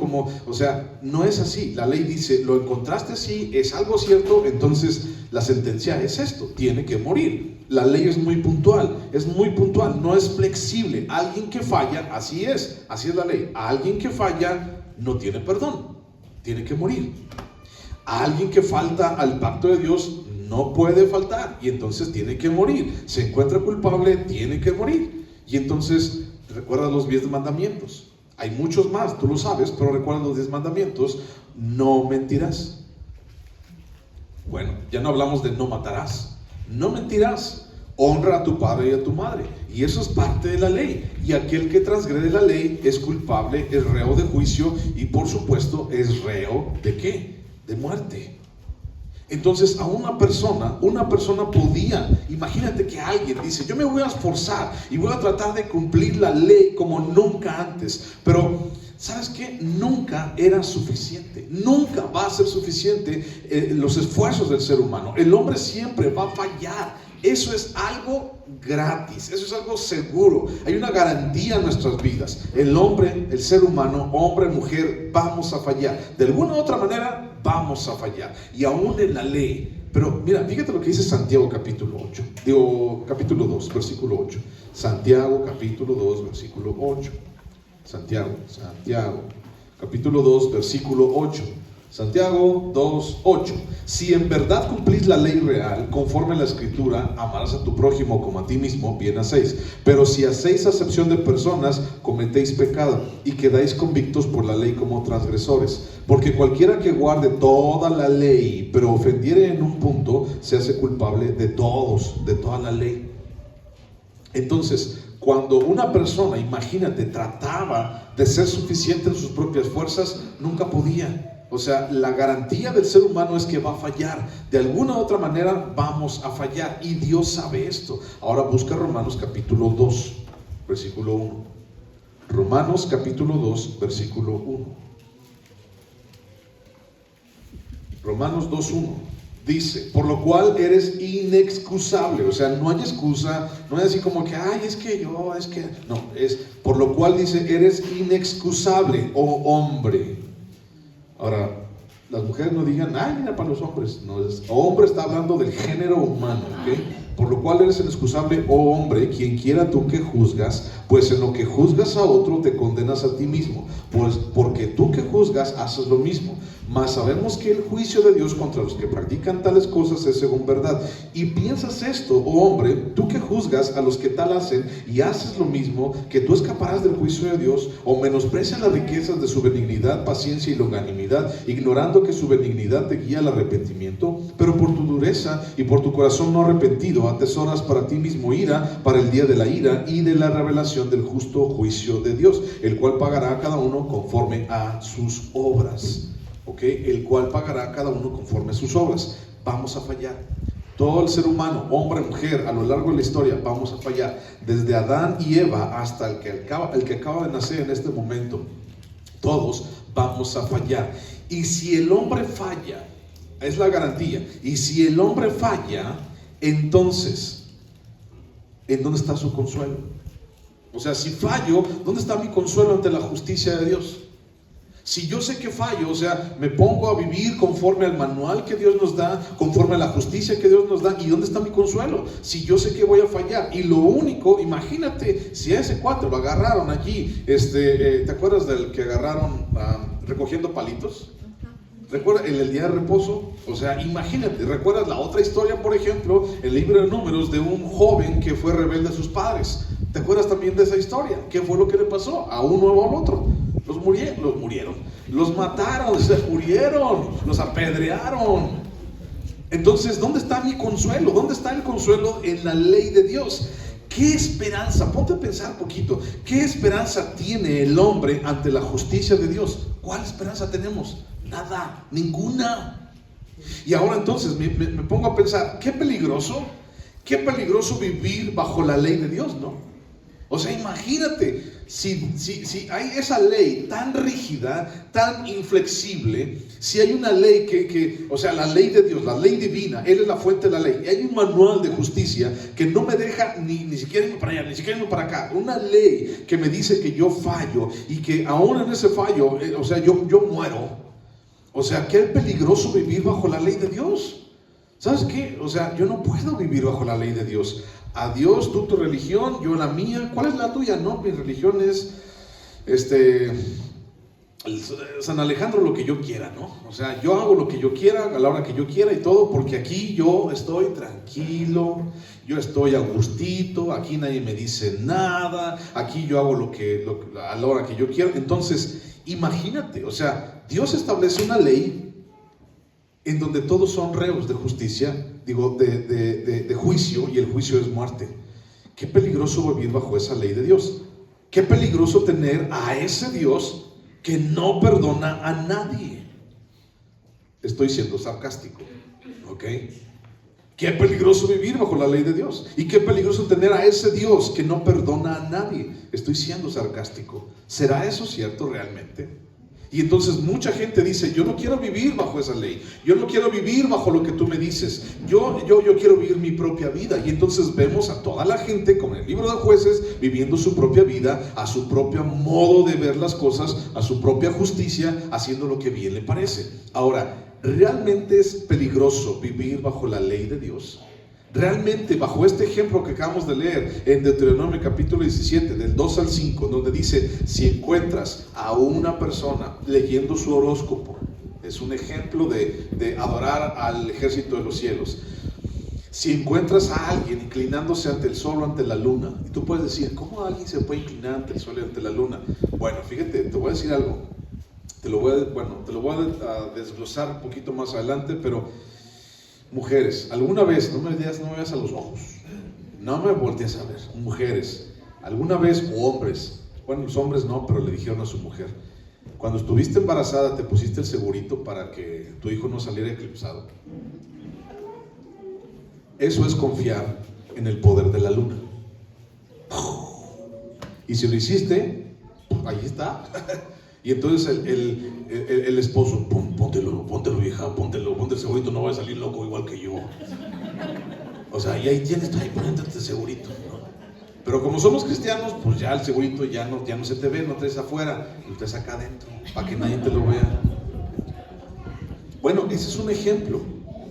o sea, no es así. La ley dice: lo encontraste así, es algo cierto, entonces la sentencia es esto, tiene que morir. La ley es muy puntual, no es flexible. Alguien que falla, así es la ley. A alguien que falla no tiene perdón, tiene que morir. A alguien que falta al pacto de Dios no puede faltar, y entonces tiene que morir. Se encuentra culpable, tiene que morir. Y entonces recuerda los 10 mandamientos. Hay muchos más, tú lo sabes, pero recuerda los 10 mandamientos. No mentirás. Bueno, ya no hablamos de no matarás. No mentirás. Honra a tu padre y a tu madre. Y eso es parte de la ley. Y aquel que transgrede la ley es culpable, es reo de juicio, y por supuesto es reo ¿de qué? De muerte. Entonces a una persona podía, imagínate que alguien dice: yo me voy a esforzar y voy a tratar de cumplir la ley como nunca antes, pero ¿sabes qué? Nunca era suficiente, nunca va a ser suficiente los esfuerzos del ser humano. El hombre siempre va a fallar. Eso es algo gratis, eso es algo seguro. Hay una garantía en nuestras vidas. El hombre, el ser humano, hombre, mujer, vamos a fallar. De alguna u otra manera vamos a fallar. Y aún en la ley. Pero mira, fíjate lo que dice Santiago capítulo 2, versículo 8. Santiago capítulo 2, versículo 8. Santiago capítulo 2, versículo 8. Santiago 2:8. Si en verdad cumplís la ley real, conforme a la Escritura, amarás a tu prójimo como a ti mismo, bien hacéis. Pero si hacéis acepción de personas, cometéis pecado y quedáis convictos por la ley como transgresores. Porque cualquiera que guarde toda la ley, pero ofendiere en un punto, se hace culpable de toda la ley. Entonces, cuando una persona, imagínate, trataba de ser suficiente en sus propias fuerzas, nunca podía. O sea, la garantía del ser humano es que va a fallar. De alguna u otra manera vamos a fallar. Y Dios sabe esto. Ahora busca Romanos capítulo 2, versículo 1. Romanos capítulo 2, versículo 1. Romanos 2:1. Dice, por lo cual eres inexcusable. O sea, no hay excusa. No es así como que, no, es por lo cual dice, eres inexcusable, oh hombre. Ahora, las mujeres no digan, mira para los hombres. No, hombre está hablando del género humano, ¿ok? Por lo cual eres inexcusable, oh hombre, quien quiera tú que juzgas, pues en lo que juzgas a otro te condenas a ti mismo, pues porque tú que juzgas haces lo mismo. Mas sabemos que el juicio de Dios contra los que practican tales cosas es según verdad. Y piensas esto, oh hombre, tú que juzgas a los que tal hacen y haces lo mismo, que tú escaparás del juicio de Dios, o menosprecias las riquezas de su benignidad, paciencia y longanimidad, ignorando que su benignidad te guía al arrepentimiento, pero por tu dureza y por tu corazón no arrepentido, atesoras para ti mismo ira, para el día de la ira y de la revelación del justo juicio de Dios, el cual pagará a cada uno conforme a sus obras. El cual pagará a cada uno conforme a sus obras. Vamos a fallar. Todo el ser humano, hombre, mujer, a lo largo de la historia, vamos a fallar. Desde Adán y Eva hasta el que acaba de nacer en este momento. Todos vamos a fallar. Y si el hombre falla, es la garantía. Y si el hombre falla, entonces, ¿en dónde está su consuelo? O sea, si fallo, ¿dónde está mi consuelo ante la justicia de Dios? Si yo sé que fallo, o sea, me pongo a vivir conforme al manual que Dios nos da, conforme a la justicia que Dios nos da, ¿y dónde está mi consuelo? Si yo sé que voy a fallar, y lo único, imagínate, si a ese cuate lo agarraron allí, ¿te acuerdas del que agarraron recogiendo palitos? ¿Recuerdas el día de reposo? O sea, imagínate, ¿recuerdas la otra historia, por ejemplo, el libro de Números, de un joven que fue rebelde a sus padres? ¿Te acuerdas también de esa historia? ¿Qué fue lo que le pasó a uno o al otro? Los murieron, los mataron, se murieron, los apedrearon. Entonces, ¿dónde está mi consuelo? ¿Dónde está el consuelo en la ley de Dios? ¿Qué esperanza? Ponte a pensar un poquito. ¿Qué esperanza tiene el hombre ante la justicia de Dios? ¿Cuál esperanza tenemos? Nada, ninguna. Y ahora entonces me pongo a pensar, qué peligroso vivir bajo la ley de Dios, ¿no? O sea, imagínate, si hay esa ley tan rígida, tan inflexible, si hay una ley o sea, la ley de Dios, la ley divina, Él es la fuente de la ley, y hay un manual de justicia que no me deja ni siquiera irme para allá, ni siquiera irme para acá, una ley que me dice que yo fallo, y que aún en ese fallo, o sea, yo muero. O sea, qué peligroso vivir bajo la ley de Dios. ¿Sabes qué? O sea, yo no puedo vivir bajo la ley de Dios. A Dios, tú tu religión, yo la mía. ¿Cuál es la tuya? No, mi religión es San Alejandro, lo que yo quiera, ¿no? O sea, yo hago lo que yo quiera, a la hora que yo quiera y todo, porque aquí yo estoy tranquilo, yo estoy a gustito, aquí nadie me dice nada, aquí yo hago a la hora que yo quiero. Entonces, imagínate, o sea, Dios establece una ley en donde todos son reos de justicia, de juicio, y el juicio es muerte. Qué peligroso vivir bajo esa ley de Dios. Qué peligroso tener a ese Dios que no perdona a nadie. Estoy siendo sarcástico, ¿ok? Qué peligroso vivir bajo la ley de Dios. Y qué peligroso tener a ese Dios que no perdona a nadie. Estoy siendo sarcástico. ¿Será eso cierto realmente? Y entonces mucha gente dice, yo no quiero vivir bajo esa ley, yo no quiero vivir bajo lo que tú me dices, yo quiero vivir mi propia vida. Y entonces vemos a toda la gente, como en el libro de Jueces, viviendo su propia vida, a su propio modo de ver las cosas, a su propia justicia, haciendo lo que bien le parece. Ahora, ¿realmente es peligroso vivir bajo la ley de Dios? Realmente, bajo este ejemplo que acabamos de leer en Deuteronomio capítulo 17, del 2 al 5, donde dice, si encuentras a una persona leyendo su horóscopo, Es un ejemplo de adorar al ejército de los cielos. Si encuentras a alguien inclinándose ante el sol o ante la luna, y tú puedes decir, ¿cómo alguien se puede inclinar ante el sol y ante la luna? Bueno, fíjate, te voy a decir algo. Te lo voy a desglosar un poquito más adelante, pero mujeres, alguna vez, no me veas a los ojos, no me voltees a ver, mujeres, alguna vez, o hombres, bueno, los hombres no, pero le dijeron a su mujer, cuando estuviste embarazada, ¿te pusiste el segurito para que tu hijo no saliera eclipsado? Eso es confiar en el poder de la luna. Y si lo hiciste, ahí está. Y entonces el esposo, póntelo vieja, ponte el segurito, no va a salir loco igual que yo. O sea, y ahí tienes, ahí ponete el segurito, ¿no? Pero como somos cristianos, pues ya el segurito ya no se te ve, no traes afuera, lo traes acá adentro, para que nadie te lo vea. Bueno, ese es un ejemplo.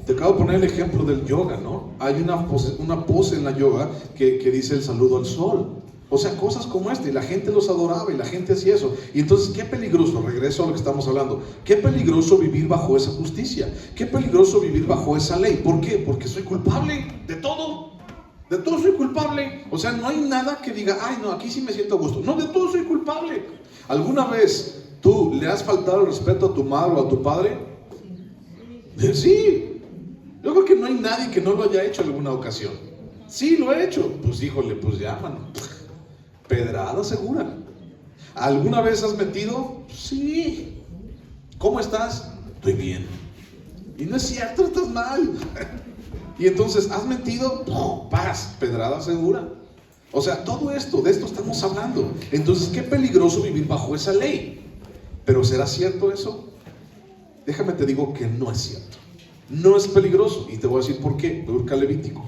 Te acabo de poner el ejemplo del yoga, ¿no? Hay una pose en la yoga que dice el saludo al sol. O sea, cosas como esta, y la gente los adoraba y la gente hacía eso. Y entonces, qué peligroso, regreso a lo que estamos hablando, qué peligroso vivir bajo esa justicia, qué peligroso vivir bajo esa ley. ¿Por qué? Porque soy culpable de todo soy culpable. O sea, no hay nada que diga, ay no, aquí sí me siento a gusto. No, de todo soy culpable. ¿Alguna vez tú le has faltado el respeto a tu madre o a tu padre? Sí. Yo creo que no hay nadie que no lo haya hecho en alguna ocasión. Sí, lo he hecho. Pues híjole, pues ya, mano. Pedrada segura. ¿Alguna vez has mentido? Sí. ¿Cómo estás? Estoy bien. Y no es cierto, estás mal. Y entonces, ¿has mentido? Paz, pedrada segura. O sea, de esto estamos hablando. Entonces, qué peligroso vivir bajo esa ley. ¿Pero será cierto eso? Déjame te digo que no es cierto. No es peligroso. Y te voy a decir por qué. Busca Levítico.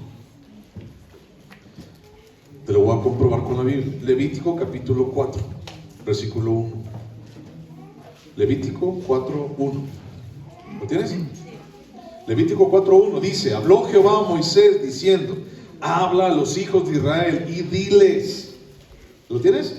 Te lo voy a comprobar con la Biblia. Levítico capítulo 4, versículo 1. Levítico 4, 1. ¿Lo tienes? Levítico 4:1 dice, habló Jehová a Moisés diciendo, habla a los hijos de Israel y diles. ¿Lo tienes?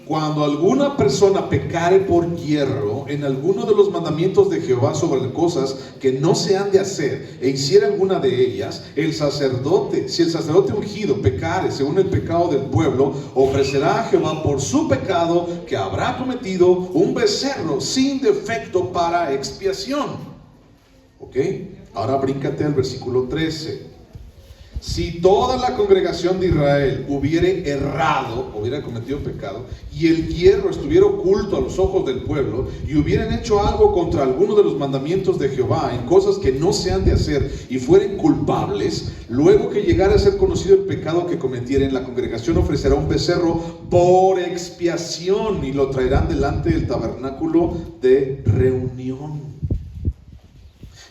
Cuando alguna persona pecare por hierro en alguno de los mandamientos de Jehová sobre cosas que no se han de hacer e hiciera alguna de ellas, si el sacerdote ungido pecare según el pecado del pueblo, ofrecerá a Jehová por su pecado que habrá cometido un becerro sin defecto para expiación. ¿Ok? Ahora bríncate al versículo 13. Si toda la congregación de Israel hubiera cometido pecado, y el hierro estuviera oculto a los ojos del pueblo, y hubieran hecho algo contra alguno de los mandamientos de Jehová, en cosas que no se han de hacer, y fueren culpables, luego que llegara a ser conocido el pecado que cometieren, la congregación ofrecerá un becerro por expiación, y lo traerán delante del tabernáculo de reunión.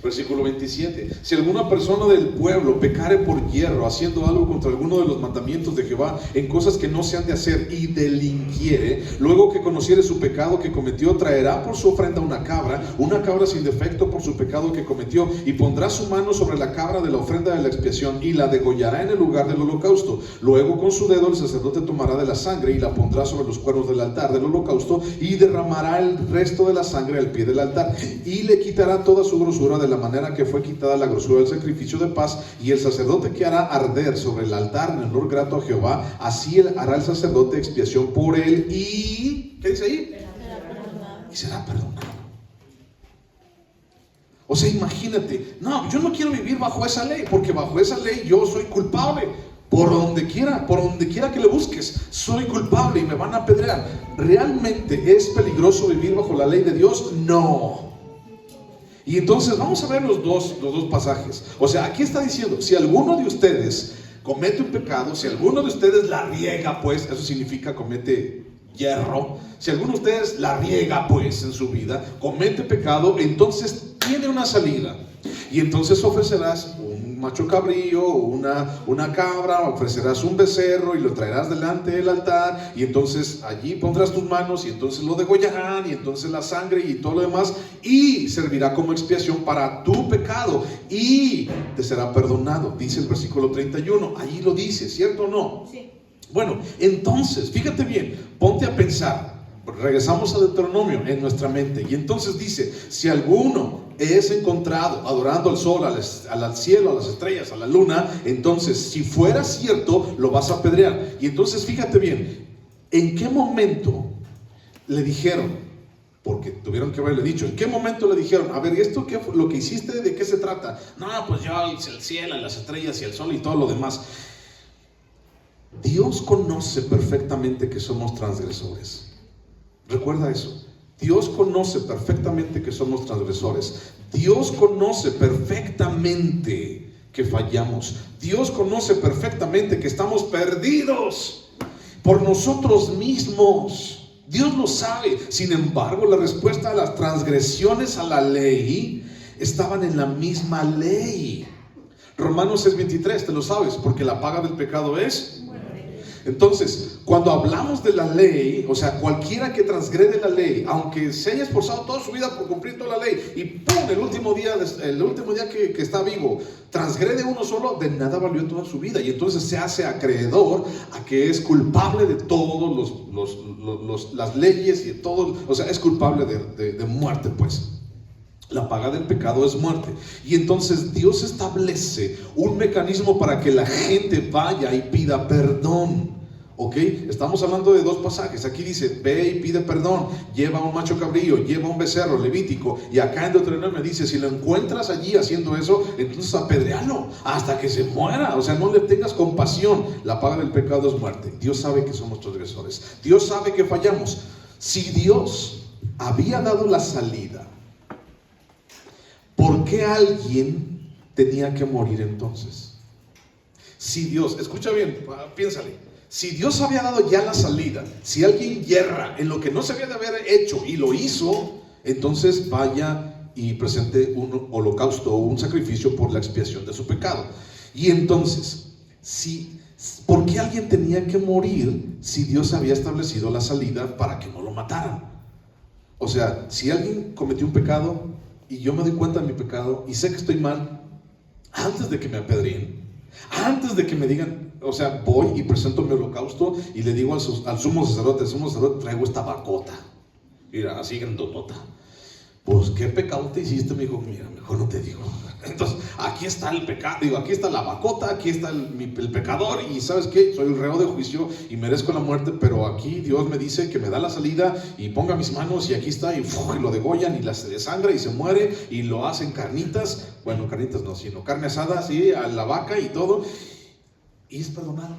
Versículo 27. Si alguna persona del pueblo pecare por hierro, haciendo algo contra alguno de los mandamientos de Jehová, en cosas que no se han de hacer, y delinquiere, luego que conociere su pecado que cometió, traerá por su ofrenda una cabra sin defecto por su pecado que cometió, y pondrá su mano sobre la cabra de la ofrenda de la expiación, y la degollará en el lugar del holocausto. Luego con su dedo el sacerdote tomará de la sangre, y la pondrá sobre los cuernos del altar del holocausto, y derramará el resto de la sangre al pie del altar, y le quitará toda su grosura de la manera que fue quitada la grosura del sacrificio de paz, y el sacerdote que hará arder sobre el altar en olor grato a Jehová, así hará el sacerdote expiación por él, y ¿qué dice ahí? Y será perdonado. O sea, imagínate, no, yo no quiero vivir bajo esa ley, porque bajo esa ley yo soy culpable. Por donde quiera que le busques, soy culpable y me van a apedrear. ¿Realmente es peligroso vivir bajo la ley de Dios? No. Y entonces vamos a ver los dos pasajes. O sea, aquí está diciendo, si alguno de ustedes comete un pecado, si alguno de ustedes la riega, pues, eso significa comete hierro. Si alguno de ustedes la riega, pues, en su vida, comete pecado, entonces tiene una salida. Y entonces ofrecerás un macho cabrío, una cabra, ofrecerás un becerro y lo traerás delante del altar, y entonces allí pondrás tus manos y entonces lo degollarán, y entonces la sangre y todo lo demás, y servirá como expiación para tu pecado y te será perdonado, dice el versículo 31. Allí lo dice, ¿cierto o no? Sí. Bueno, entonces, fíjate bien, ponte a pensar. regresamos al Deuteronomio en nuestra mente. Y entonces dice, si alguno es encontrado adorando al sol, al cielo, a las estrellas, a la luna, entonces si fuera cierto, lo vas a apedrear. Y entonces fíjate bien, ¿en qué momento le dijeron? Porque tuvieron que haberle dicho, ¿en qué momento le dijeron? A ver, ¿esto qué fue? ¿Lo que hiciste de qué se trata? No, pues yo el cielo, las estrellas y el sol y todo lo demás. Dios conoce perfectamente que somos transgresores. Recuerda eso. Dios conoce perfectamente que somos transgresores. Dios conoce perfectamente que fallamos. Dios conoce perfectamente que estamos perdidos por nosotros mismos. Dios lo sabe. Sin embargo, la respuesta a las transgresiones a la ley estaban en la misma ley. Romanos 6:23, te lo sabes, porque la paga del pecado es muerte. Entonces, cuando hablamos de la ley, o sea, cualquiera que transgrede la ley, aunque se haya esforzado toda su vida por cumplir toda la ley, y ¡pum!, el último día que está vivo, transgrede uno solo, de nada valió toda su vida. Y entonces se hace acreedor a que es culpable de todos las leyes y de todo, o sea, es culpable de muerte, pues. La paga del pecado es muerte. Y entonces Dios establece un mecanismo para que la gente vaya y pida perdón. ¿Ok? Estamos hablando de dos pasajes. Aquí dice, ve y pide perdón, lleva un macho cabrillo, lleva un becerro, Levítico. Y acá en Deuteronomio me dice, si lo encuentras allí haciendo eso, entonces apedréalo hasta que se muera. O sea, no le tengas compasión. La paga del pecado es muerte. Dios sabe que somos transgresores. Dios sabe que fallamos. Si Dios había dado la salida, ¿por qué alguien tenía que morir entonces? Si Dios, escucha bien, piénsale. Si Dios había dado ya la salida, si alguien yerra en lo que no se había de haber hecho y lo hizo, entonces vaya y presente un holocausto o un sacrificio por la expiación de su pecado. Y entonces, ¿por qué alguien tenía que morir si Dios había establecido la salida para que no lo mataran? O sea, si alguien cometió un pecado y yo me doy cuenta de mi pecado y sé que estoy mal, antes de que me apedreen, antes de que me digan, o sea, voy y presento mi holocausto y le digo al sumo sacerdote, traigo esta vacota, mira, así grandotota. Pues, ¿qué pecado te hiciste? Me dijo, mira, mejor no te digo. Entonces, aquí está el pecado, aquí está la vacota, aquí está el pecador, y ¿sabes qué? Soy el reo de juicio y merezco la muerte, pero aquí Dios me dice que me da la salida y ponga mis manos y aquí está, y lo degollan y se desangra y se muere y lo hacen carnitas, bueno, carnitas no, sino carne asada, así, a la vaca y todo, y es perdonado.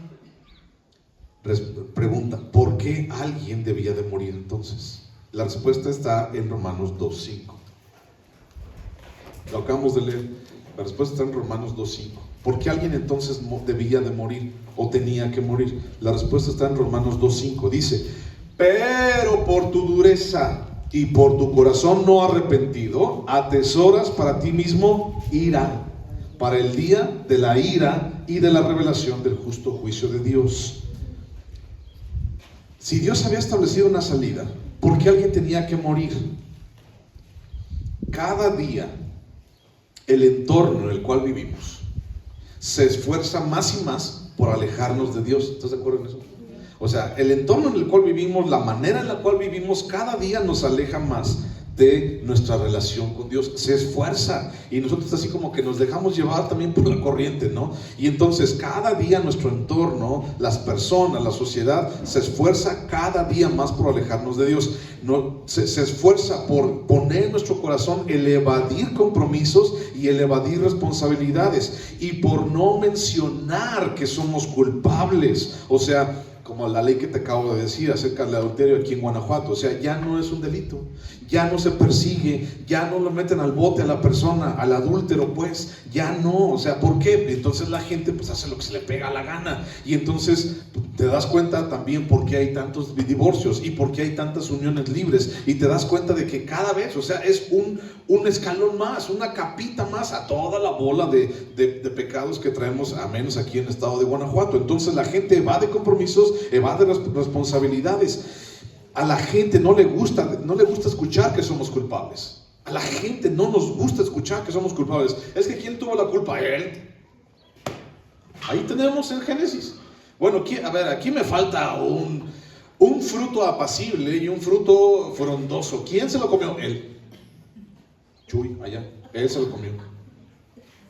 Pregunta, ¿por qué alguien debía de morir entonces? La respuesta está en Romanos 2:5. Lo acabamos de leer. La respuesta está en Romanos 2:5. ¿Por qué alguien entonces debía de morir o tenía que morir? La respuesta está en Romanos 2:5. Dice, pero por tu dureza y por tu corazón no arrepentido, atesoras para ti mismo ira, para el día de la ira y de la revelación del justo juicio de Dios. Si Dios había establecido una salida, ¿por qué alguien tenía que morir? Cada día el entorno en el cual vivimos se esfuerza más y más por alejarnos de Dios. ¿Estás de acuerdo en eso? O sea, el entorno en el cual vivimos, la manera en la cual vivimos, cada día nos aleja más de nuestra relación con Dios. Se esfuerza y nosotros así como que nos dejamos llevar también por la corriente, ¿no? Y entonces cada día nuestro entorno, las personas, la sociedad se esfuerza cada día más por alejarnos de Dios. Se esfuerza por poner en nuestro corazón el evadir compromisos y el evadir responsabilidades, y por no mencionar que somos culpables. O sea, como la ley que te acabo de decir acerca del adulterio aquí en Guanajuato, o sea, ya no es un delito, ya no se persigue, ya no lo meten al bote a la persona, al adúltero, pues, ya no. O sea, ¿por qué? Entonces la gente pues hace lo que se le pega la gana, y entonces te das cuenta también por qué hay tantos divorcios y por qué hay tantas uniones libres, y te das cuenta de que cada vez, o sea, es un escalón más, una capita más a toda la bola de pecados que traemos, a menos aquí en el estado de Guanajuato. Entonces la gente evade compromisos, evade responsabilidades. A la gente no le gusta escuchar que somos culpables. A la gente no nos gusta escuchar que somos culpables. Es que ¿quién tuvo la culpa? Él. Ahí tenemos en Génesis. Bueno, aquí me falta un fruto apacible y un fruto frondoso. ¿Quién se lo comió? Él. Chuy, allá. Él se lo comió.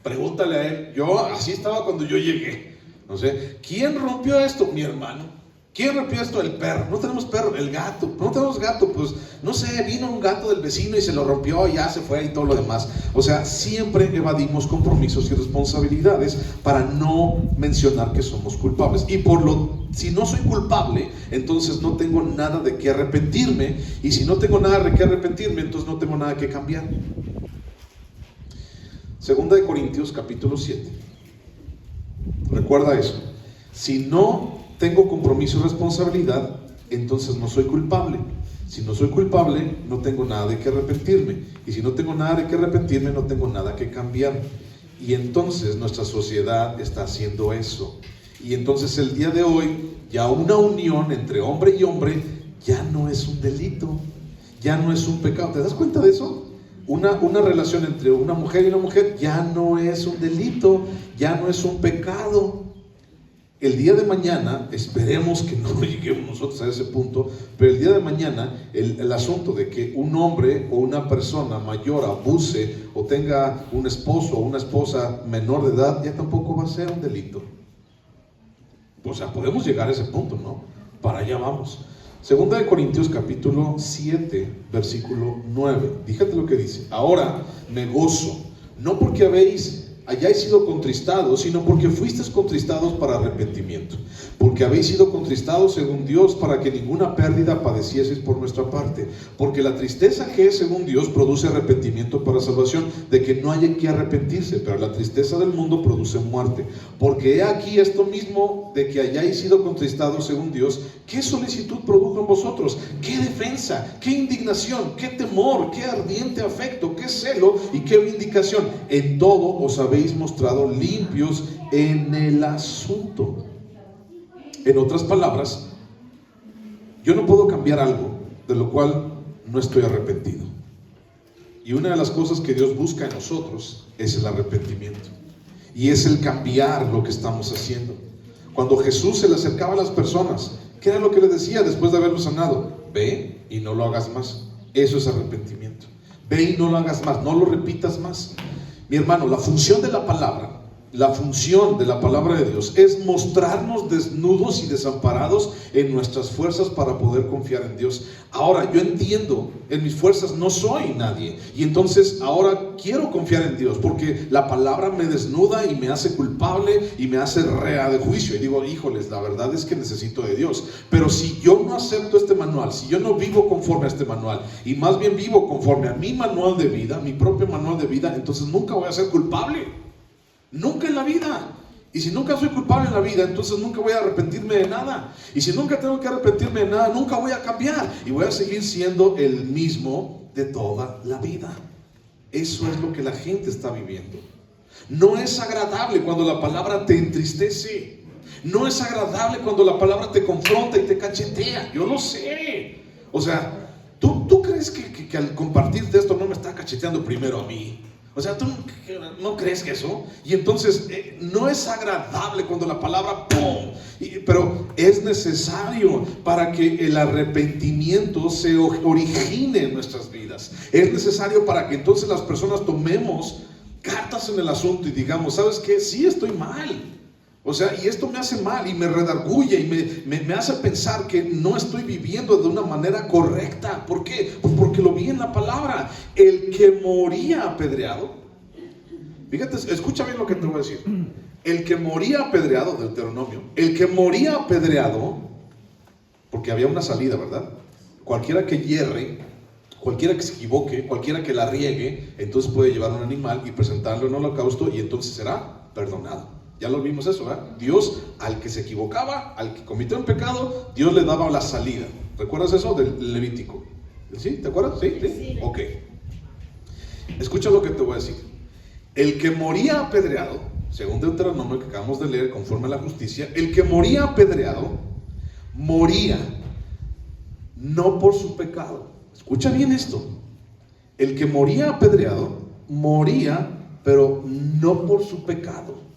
Pregúntale a él. Yo así estaba cuando yo llegué. No sé. ¿Quién rompió esto? Mi hermano. ¿Quién rompió esto? El perro. No tenemos perro. El gato. No tenemos gato. Pues no sé, vino un gato del vecino y se lo rompió y ya se fue y todo lo demás. O sea, siempre evadimos compromisos y responsabilidades para no mencionar que somos culpables. Y si no soy culpable, entonces no tengo nada de qué arrepentirme. Y si no tengo nada de qué arrepentirme, entonces no tengo nada que cambiar. Segunda de Corintios capítulo 7. Recuerda eso. Si no tengo compromiso y responsabilidad, entonces no soy culpable. Si no soy culpable, no tengo nada de qué arrepentirme. Y si no tengo nada de qué arrepentirme, no tengo nada que cambiar. Y entonces nuestra sociedad está haciendo eso. Y entonces el día de hoy, ya una unión entre hombre y hombre ya no es un delito, ya no es un pecado. ¿Te das cuenta de eso? Una relación entre una mujer y una mujer ya no es un delito, ya no es un pecado. El día de mañana, esperemos que no lleguemos nosotros a ese punto, pero el día de mañana el asunto de que un hombre o una persona mayor abuse o tenga un esposo o una esposa menor de edad, ya tampoco va a ser un delito. O sea, podemos llegar a ese punto, ¿no? Para allá vamos. Segunda de Corintios capítulo 7, versículo 9. Fíjate lo que dice. Ahora me gozo, no porque hayáis sido contristados, sino porque fuisteis contristados para arrepentimiento. Porque habéis sido contristados según Dios, para que ninguna pérdida padecieseis por nuestra parte. Porque la tristeza que es según Dios produce arrepentimiento para salvación, de que no haya que arrepentirse, pero la tristeza del mundo produce muerte. Porque he aquí esto mismo de que hayáis sido contristados según Dios, ¿qué solicitud produjo en vosotros? ¿Qué defensa? ¿Qué indignación? ¿Qué temor? ¿Qué ardiente afecto? ¿Qué celo? ¿Y qué vindicación? En todo os habéis mostrado limpios en el asunto. En otras palabras, yo no puedo cambiar algo de lo cual no estoy arrepentido. Y una de las cosas que Dios busca en nosotros es el arrepentimiento. Y es el cambiar lo que estamos haciendo. Cuando Jesús se le acercaba a las personas, ¿qué era lo que les decía después de haberlo sanado? Ve y no lo hagas más. Eso es arrepentimiento. Ve y no lo hagas más, no lo repitas más. Mi hermano, la función de la palabra de Dios es mostrarnos desnudos y desamparados en nuestras fuerzas para poder confiar en Dios. Ahora, yo entiendo, en mis fuerzas no soy nadie, y entonces ahora quiero confiar en Dios, porque la palabra me desnuda y me hace culpable y me hace rea de juicio, y digo, híjoles, la verdad es que necesito de Dios. Pero si yo no acepto este manual, si yo no vivo conforme a este manual, y más bien vivo conforme a mi manual de vida, mi propio manual de vida, entonces nunca voy a ser culpable. Nunca en la vida. Y si nunca soy culpable en la vida, entonces nunca voy a arrepentirme de nada. Y si nunca tengo que arrepentirme de nada, nunca voy a cambiar. Y voy a seguir siendo el mismo de toda la vida. Eso es lo que la gente está viviendo. No es agradable cuando la palabra te entristece. No es agradable cuando la palabra te confronta y te cachetea. Yo lo sé. O sea, ¿tú crees que al compartirte esto no me está cacheteando primero a mí? O sea, ¿tú no crees que eso? Y entonces no es agradable cuando la palabra ¡pum! Pero es necesario para que el arrepentimiento se origine en nuestras vidas. Es necesario para que entonces las personas tomemos cartas en el asunto y digamos, ¿sabes qué? Sí, estoy mal. O sea, y esto me hace mal y me redarguye y me hace pensar que no estoy viviendo de una manera correcta. ¿Por qué? Pues porque lo vi en la palabra. El que moría apedreado, fíjate, escucha bien lo que te voy a decir. El que moría apedreado, Deuteronomio, el que moría apedreado, porque había una salida, ¿verdad? Cualquiera que hierre, cualquiera que se equivoque, cualquiera que la riegue, entonces puede llevar un animal y presentarlo en holocausto y entonces será perdonado. Ya lo vimos eso, ¿verdad? Dios, al que se equivocaba, al que cometió un pecado, Dios le daba la salida. ¿Recuerdas eso del Levítico? ¿Sí? ¿Te acuerdas? ¿Sí? ¿Sí? Ok. Escucha lo que te voy a decir. El que moría apedreado, según Deuteronomio que acabamos de leer, conforme a la justicia, el que moría apedreado, moría no por su pecado. Escucha bien esto. El que moría apedreado, moría, pero no por su pecado.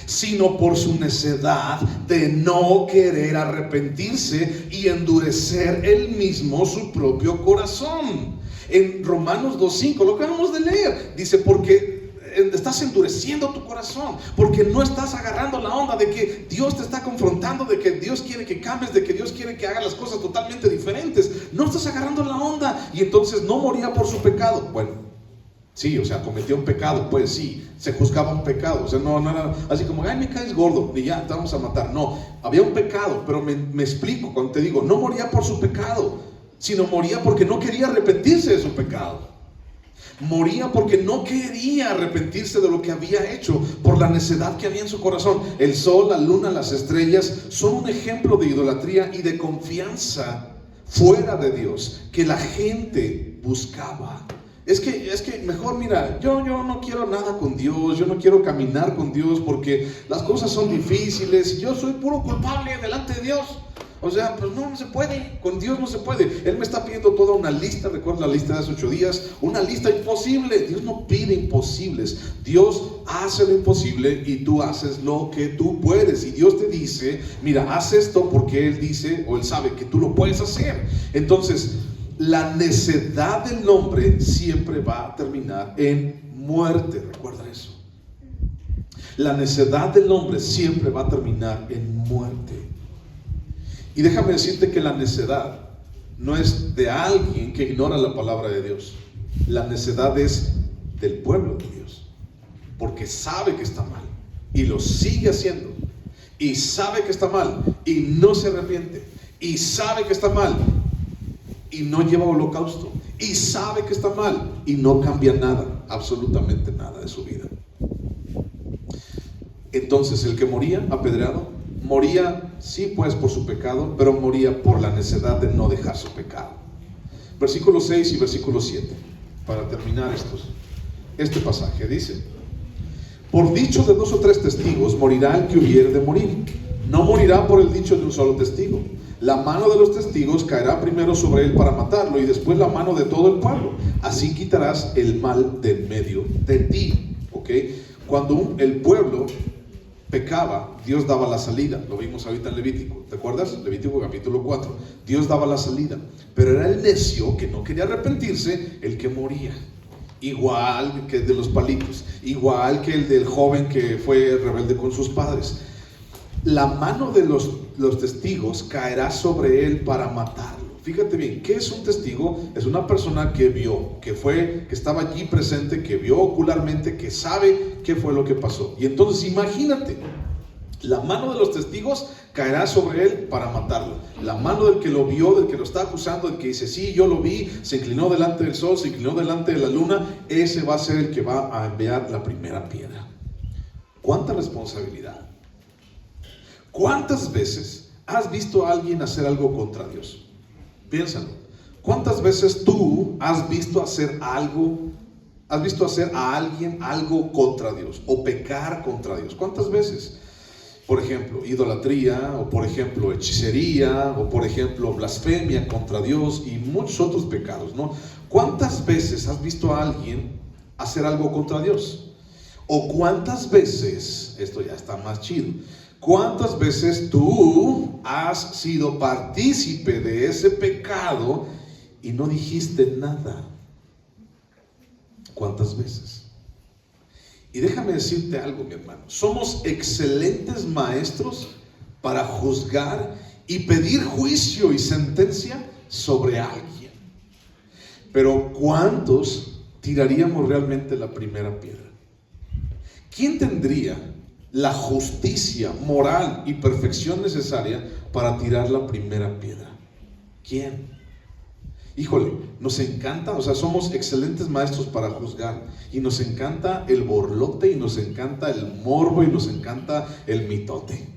sino por su necedad de no querer arrepentirse y endurecer él mismo su propio corazón. En Romanos 2:5, lo que acabamos de leer, dice: porque estás endureciendo tu corazón, porque no estás agarrando la onda de que Dios te está confrontando, de que Dios quiere que cambies, de que Dios quiere que hagas las cosas totalmente diferentes. No estás agarrando la onda, y entonces no moría por su pecado. Bueno, sí, o sea, cometió un pecado, pues sí, se juzgaba un pecado. O sea, no era así como: ay, me caes gordo y ya te vamos a matar. No, había un pecado, pero me explico cuando te digo, no moría por su pecado, sino moría porque no quería arrepentirse de su pecado. Moría porque no quería arrepentirse de lo que había hecho, por la necedad que había en su corazón. El sol, la luna, las estrellas son un ejemplo de idolatría y de confianza fuera de Dios que la gente buscaba. Es que mejor, mira, yo no quiero nada con Dios, yo no quiero caminar con Dios porque las cosas son difíciles y yo soy puro culpable delante de Dios. O sea, pues no se puede, con Dios no se puede. Él me está pidiendo toda una lista, recuerda la lista de hace 8 días, una lista imposible. Dios no pide imposibles, Dios hace lo imposible y tú haces lo que tú puedes. Y Dios te dice: mira, haz esto porque Él dice, o Él sabe que tú lo puedes hacer. Entonces, la necedad del hombre siempre va a terminar en muerte. Recuerda eso. La necedad del hombre siempre va a terminar en muerte. Y déjame decirte que la necedad no es de alguien que ignora la palabra de Dios. La necedad es del pueblo de Dios, porque sabe que está mal y lo sigue haciendo, y sabe que está mal y no se arrepiente, y sabe que está mal y no lleva holocausto, y sabe que está mal y no cambia nada, absolutamente nada de su vida. Entonces, el que moría apedreado, moría, sí, pues por su pecado, pero moría por la necedad de no dejar su pecado. Versículo 6 y versículo 7, para terminar este pasaje, dice: por dicho de 2 o 3 testigos morirá el que hubiere de morir. No morirá por el dicho de un solo testigo. La mano de los testigos caerá primero sobre él para matarlo, y después la mano de todo el pueblo. Así quitarás el mal de en medio de ti. ¿Ok? Cuando el pueblo pecaba, Dios daba la salida. Lo vimos ahorita en Levítico, ¿te acuerdas? Levítico capítulo 4. Dios daba la salida, pero era el necio que no quería arrepentirse el que moría. Igual que el de los palitos, igual que el del joven que fue rebelde con sus padres. La mano de los testigos caerá sobre él para matarlo. Fíjate bien, ¿qué es un testigo? Es una persona que vio, que estaba allí presente, que vio ocularmente, que sabe qué fue lo que pasó. Y entonces imagínate, la mano de los testigos caerá sobre él para matarlo. La mano del que lo vio, del que lo está acusando, del que dice: sí, yo lo vi, se inclinó delante del sol, se inclinó delante de la luna, ese va a ser el que va a enviar la primera piedra. ¿Cuánta responsabilidad? ¿Cuántas veces has visto a alguien hacer algo contra Dios? Piénsalo. ¿Cuántas veces tú has visto hacer algo, has visto hacer a alguien algo contra Dios o pecar contra Dios? ¿Cuántas veces? Por ejemplo, idolatría, o por ejemplo, hechicería, o por ejemplo, blasfemia contra Dios y muchos otros pecados, ¿no? ¿Cuántas veces has visto a alguien hacer algo contra Dios? ¿O cuántas veces, esto ya está más chido, cuántas veces tú has sido partícipe de ese pecado y no dijiste nada? ¿Cuántas veces? Y déjame decirte algo, mi hermano. Somos excelentes maestros para juzgar y pedir juicio y sentencia sobre alguien. Pero ¿cuántos tiraríamos realmente la primera piedra? ¿Quién tendría la justicia moral y perfección necesaria para tirar la primera piedra? ¿Quién? Híjole, nos encanta, o sea, somos excelentes maestros para juzgar, y nos encanta el borlote, y nos encanta el morbo, y nos encanta el mitote.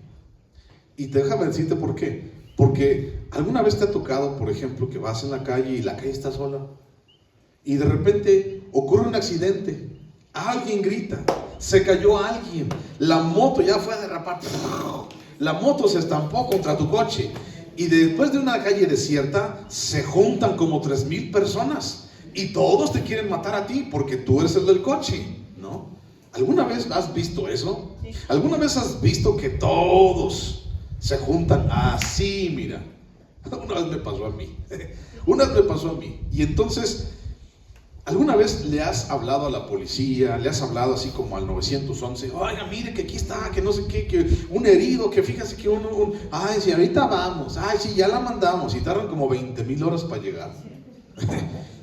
Y déjame decirte por qué. Porque alguna vez te ha tocado, por ejemplo, que vas en la calle y la calle está sola, y de repente ocurre un accidente, alguien grita, se cayó alguien, la moto ya fue a derrapar, la moto se estampó contra tu coche. Y después de una calle desierta, se juntan como 3,000 personas y todos te quieren matar a ti porque tú eres el del coche, ¿no? ¿Alguna vez has visto eso? Sí. ¿Alguna vez has visto que todos se juntan así? Mira, una vez me pasó a mí. Y entonces, ¿alguna vez le has hablado a la policía? ¿Le has hablado así como al 911? Oiga, mire que aquí está, que no sé qué, que un herido, que fíjese que ay, sí, ahorita vamos, ay, sí, ya la mandamos. Y tardan como 20,000 horas para llegar.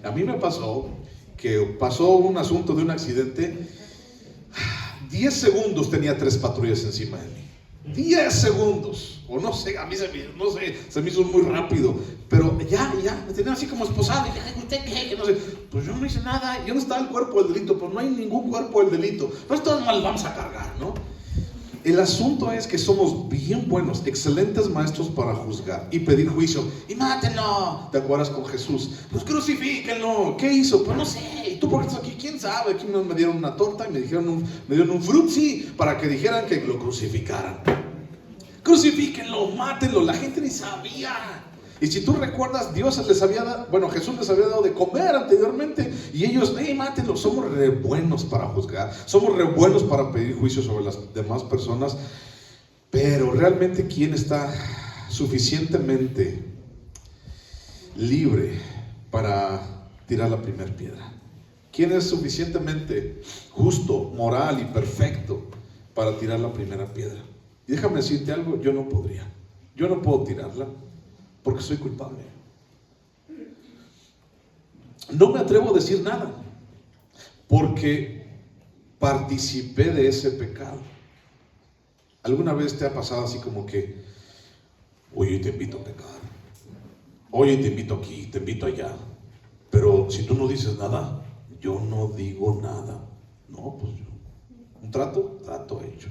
A mí me pasó que pasó un asunto de un accidente. 10 segundos tenía 3 patrullas encima de mí. 10 segundos. O no sé, a mí se me hizo muy rápido. Pero ya, me tenían así como esposado. Y ¿usted qué? Que no sé. Pues yo no hice nada. Yo no estaba el cuerpo del delito. Pues no hay ningún cuerpo del delito. Pues todos mal vamos a cargar, ¿no? El asunto es que somos bien buenos, excelentes maestros para juzgar y pedir juicio. Y mátenlo. ¿Te acuerdas con Jesús? Pues crucifíquenlo. ¿Qué hizo? Pues no sé. ¿Y tú por qué estás aquí? ¿Quién sabe? Aquí me dieron una torta y me dieron un frutzi para que dijeran que lo crucificaran. Crucifíquenlo, mátenlo. La gente ni sabía. Y si tú recuerdas, Jesús les había dado de comer anteriormente. Y ellos, mátenlo. Somos re buenos para juzgar. Somos re buenos para pedir juicio sobre las demás personas. Pero realmente, ¿quién está suficientemente libre para tirar la primera piedra? ¿Quién es suficientemente justo, moral y perfecto para tirar la primera piedra? Y déjame decirte algo, yo no podría. Yo no puedo tirarla. Porque soy culpable. No me atrevo a decir nada, porque participé de ese pecado. ¿Alguna vez te ha pasado así como que, oye, te invito a pecar, oye, te invito aquí, te invito allá, pero si tú no dices nada, yo no digo nada? No, pues un trato hecho.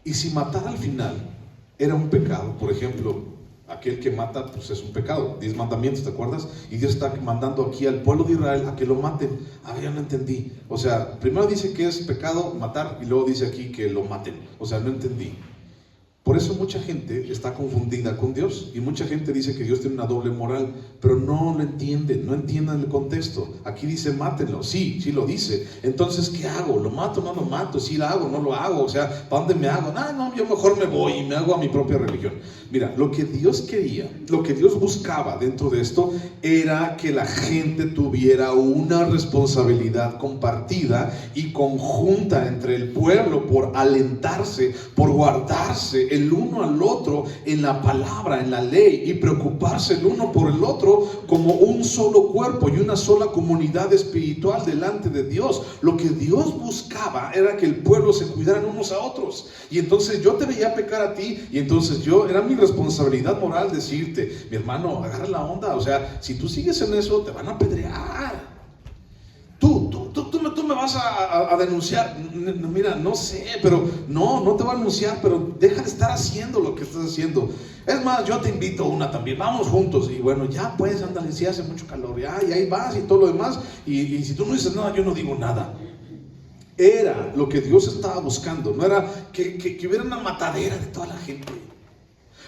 Y si matar al final era un pecado, por ejemplo, aquel que mata, pues es un pecado. 10 mandamientos, ¿te acuerdas? Y Dios está mandando aquí al pueblo de Israel a que lo maten. Ya no entendí. O sea, primero dice que es pecado matar y luego dice aquí que lo maten. O sea, no entendí. Por eso mucha gente está confundida con Dios y mucha gente dice que Dios tiene una doble moral, pero no lo entienden, no entienden el contexto. Aquí dice mátenlo, sí lo dice. Entonces, ¿qué hago? ¿Lo mato o no lo mato? ¿Sí lo hago o no lo hago? O sea, ¿para dónde me hago? No, yo mejor me voy y me hago a mi propia religión. Mira, lo que Dios quería, lo que Dios buscaba dentro de esto era que la gente tuviera una responsabilidad compartida y conjunta entre el pueblo por alentarse, por guardarse el uno al otro en la palabra, en la ley, y preocuparse el uno por el otro como un solo cuerpo y una sola comunidad espiritual delante de Dios. Lo que Dios buscaba era que el pueblo se cuidaran unos a otros. Y entonces yo te veía pecar a ti, y entonces era mi responsabilidad moral decirte, mi hermano, agarra la onda. O sea, si tú sigues en eso, te van a apedrear. Tú me vas a denunciar. Mira, no sé, pero no te voy a denunciar, pero deja de estar haciendo lo que estás haciendo. Es más, yo te invito a una también, vamos juntos. Y bueno, ya pues, ándale, si hace mucho calor, y ahí vas y todo lo demás. Y si tú no dices nada, yo no digo nada. Era lo que Dios estaba buscando, no era que hubiera una matadera de toda la gente.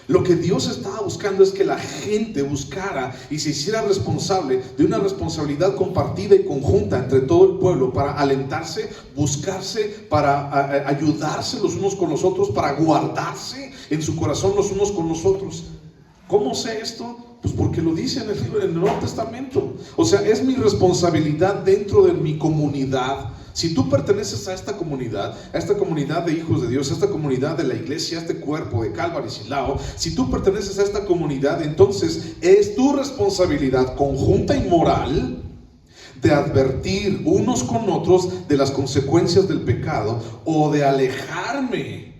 Lo que Dios estaba buscando es que la gente buscara y se hiciera responsable de una responsabilidad compartida y conjunta entre todo el pueblo para alentarse, buscarse, para ayudarse los unos con los otros, para guardarse en su corazón los unos con los otros. ¿Cómo sé esto? Pues porque lo dice en el Nuevo Testamento. O sea, es mi responsabilidad dentro de mi comunidad. Si tú perteneces a esta comunidad de hijos de Dios, a esta comunidad de la iglesia, a este cuerpo de Calvary Silao, si tú perteneces a esta comunidad, entonces es tu responsabilidad conjunta y moral de advertir unos con otros de las consecuencias del pecado o de alejarme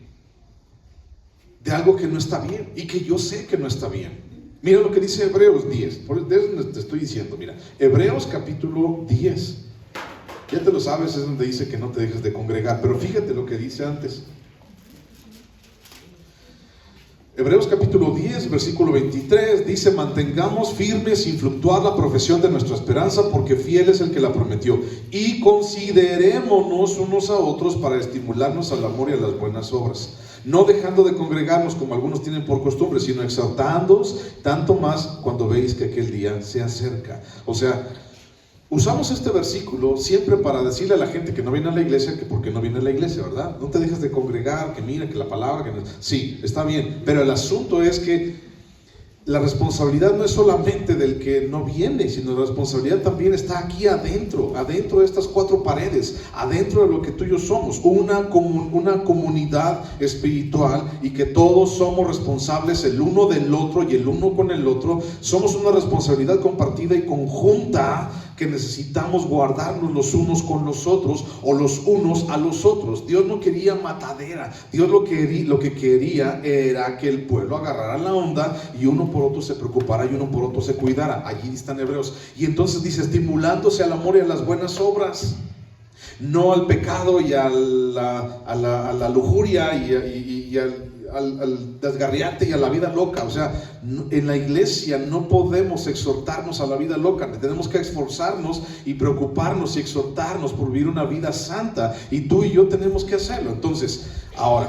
de algo que no está bien y que yo sé que no está bien. Mira lo que dice Hebreos 10, por eso te estoy diciendo, mira, Hebreos capítulo 10. Ya te lo sabes, es donde dice que no te dejes de congregar, pero fíjate lo que dice antes. Hebreos capítulo 10, versículo 23, dice: mantengamos firme sin fluctuar la profesión de nuestra esperanza, porque fiel es el que la prometió. Y considerémonos unos a otros para estimularnos al amor y a las buenas obras, no dejando de congregarnos como algunos tienen por costumbre, sino exhortándoos, tanto más cuando veis que aquel día se acerca. O sea, Usamos este versículo siempre para decirle a la gente que no viene a la iglesia que por qué no viene a la iglesia, ¿verdad? No te dejes de congregar, que mira, que la palabra, que no. Sí, está bien, pero el asunto es que la responsabilidad no es solamente del que no viene, sino la responsabilidad también está aquí adentro de estas cuatro paredes, adentro de lo que tú y yo somos, una comunidad espiritual, y que todos somos responsables el uno del otro y el uno con el otro. Somos una responsabilidad compartida y conjunta que necesitamos guardarnos los unos con los otros, o los unos a los otros. Dios no quería matadera. Dios lo que quería era que el pueblo agarrara la onda y uno por otro se preocupara y uno por otro se cuidara. Allí están Hebreos. Y entonces dice, estimulándose al amor y a las buenas obras, no al pecado y a la lujuria y al desgarriate y a la vida loca. O sea, en la iglesia no podemos exhortarnos a la vida loca. Tenemos que esforzarnos y preocuparnos y exhortarnos por vivir una vida santa, y tú y yo tenemos que hacerlo. Entonces, ahora,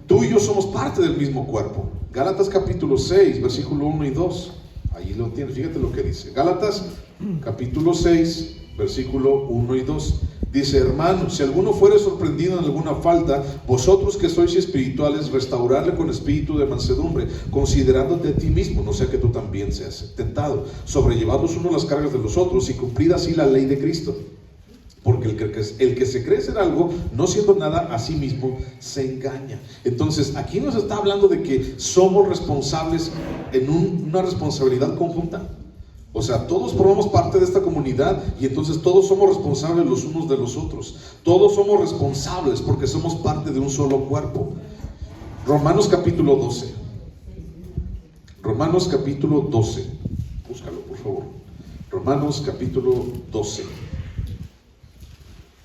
tú y yo somos parte del mismo cuerpo. Gálatas capítulo 6, versículo 1 y 2. Ahí lo tienes, fíjate lo que dice. Gálatas capítulo 6, versículo 1 y 2. Dice, hermanos, si alguno fuere sorprendido en alguna falta, vosotros que sois espirituales, restaurarle con espíritu de mansedumbre, considerándote a ti mismo, no sea que tú también seas tentado. Sobrellevad los unos las cargas de los otros, y cumplid así la ley de Cristo. Porque el que se cree ser algo, no siendo nada, a sí mismo se engaña. Entonces, aquí nos está hablando de que somos responsables en una responsabilidad conjunta. O sea, todos formamos parte de esta comunidad, y entonces todos somos responsables los unos de los otros. Todos somos responsables porque somos parte de un solo cuerpo. Romanos capítulo 12. Romanos capítulo 12. Búscalo, por favor. Romanos capítulo 12.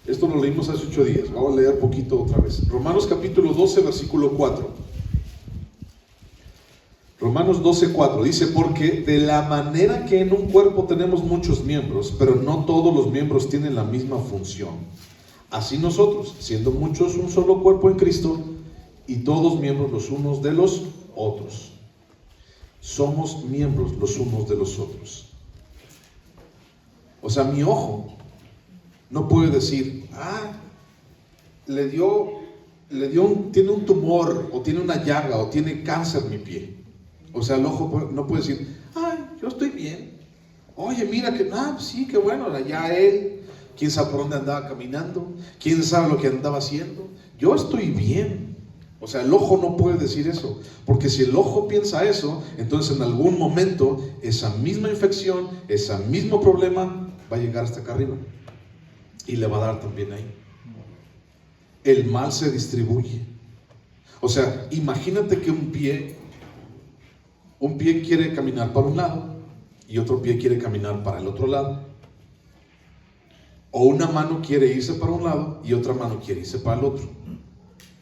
Esto lo leímos hace 8 días. Vamos a leer poquito otra vez. Romanos capítulo 12, versículo 4. Romanos 12:4 dice, porque de la manera que en un cuerpo tenemos muchos miembros, pero no todos los miembros tienen la misma función, así nosotros, siendo muchos, un solo cuerpo en Cristo, y todos miembros los unos de los otros. Somos miembros los unos de los otros. O sea, mi ojo no puede decir, tiene un tumor, o tiene una llaga, o tiene cáncer mi pie. O sea, el ojo no puede decir, yo estoy bien. Oye, mira que, sí, qué bueno, ya él, quién sabe por dónde andaba caminando, quién sabe lo que andaba haciendo. Yo estoy bien. O sea, el ojo no puede decir eso, porque si el ojo piensa eso, entonces en algún momento esa misma infección, ese mismo problema va a llegar hasta acá arriba y le va a dar también ahí. El mal se distribuye. O sea, imagínate que un pie quiere caminar para un lado y otro pie quiere caminar para el otro lado. O una mano quiere irse para un lado y otra mano quiere irse para el otro.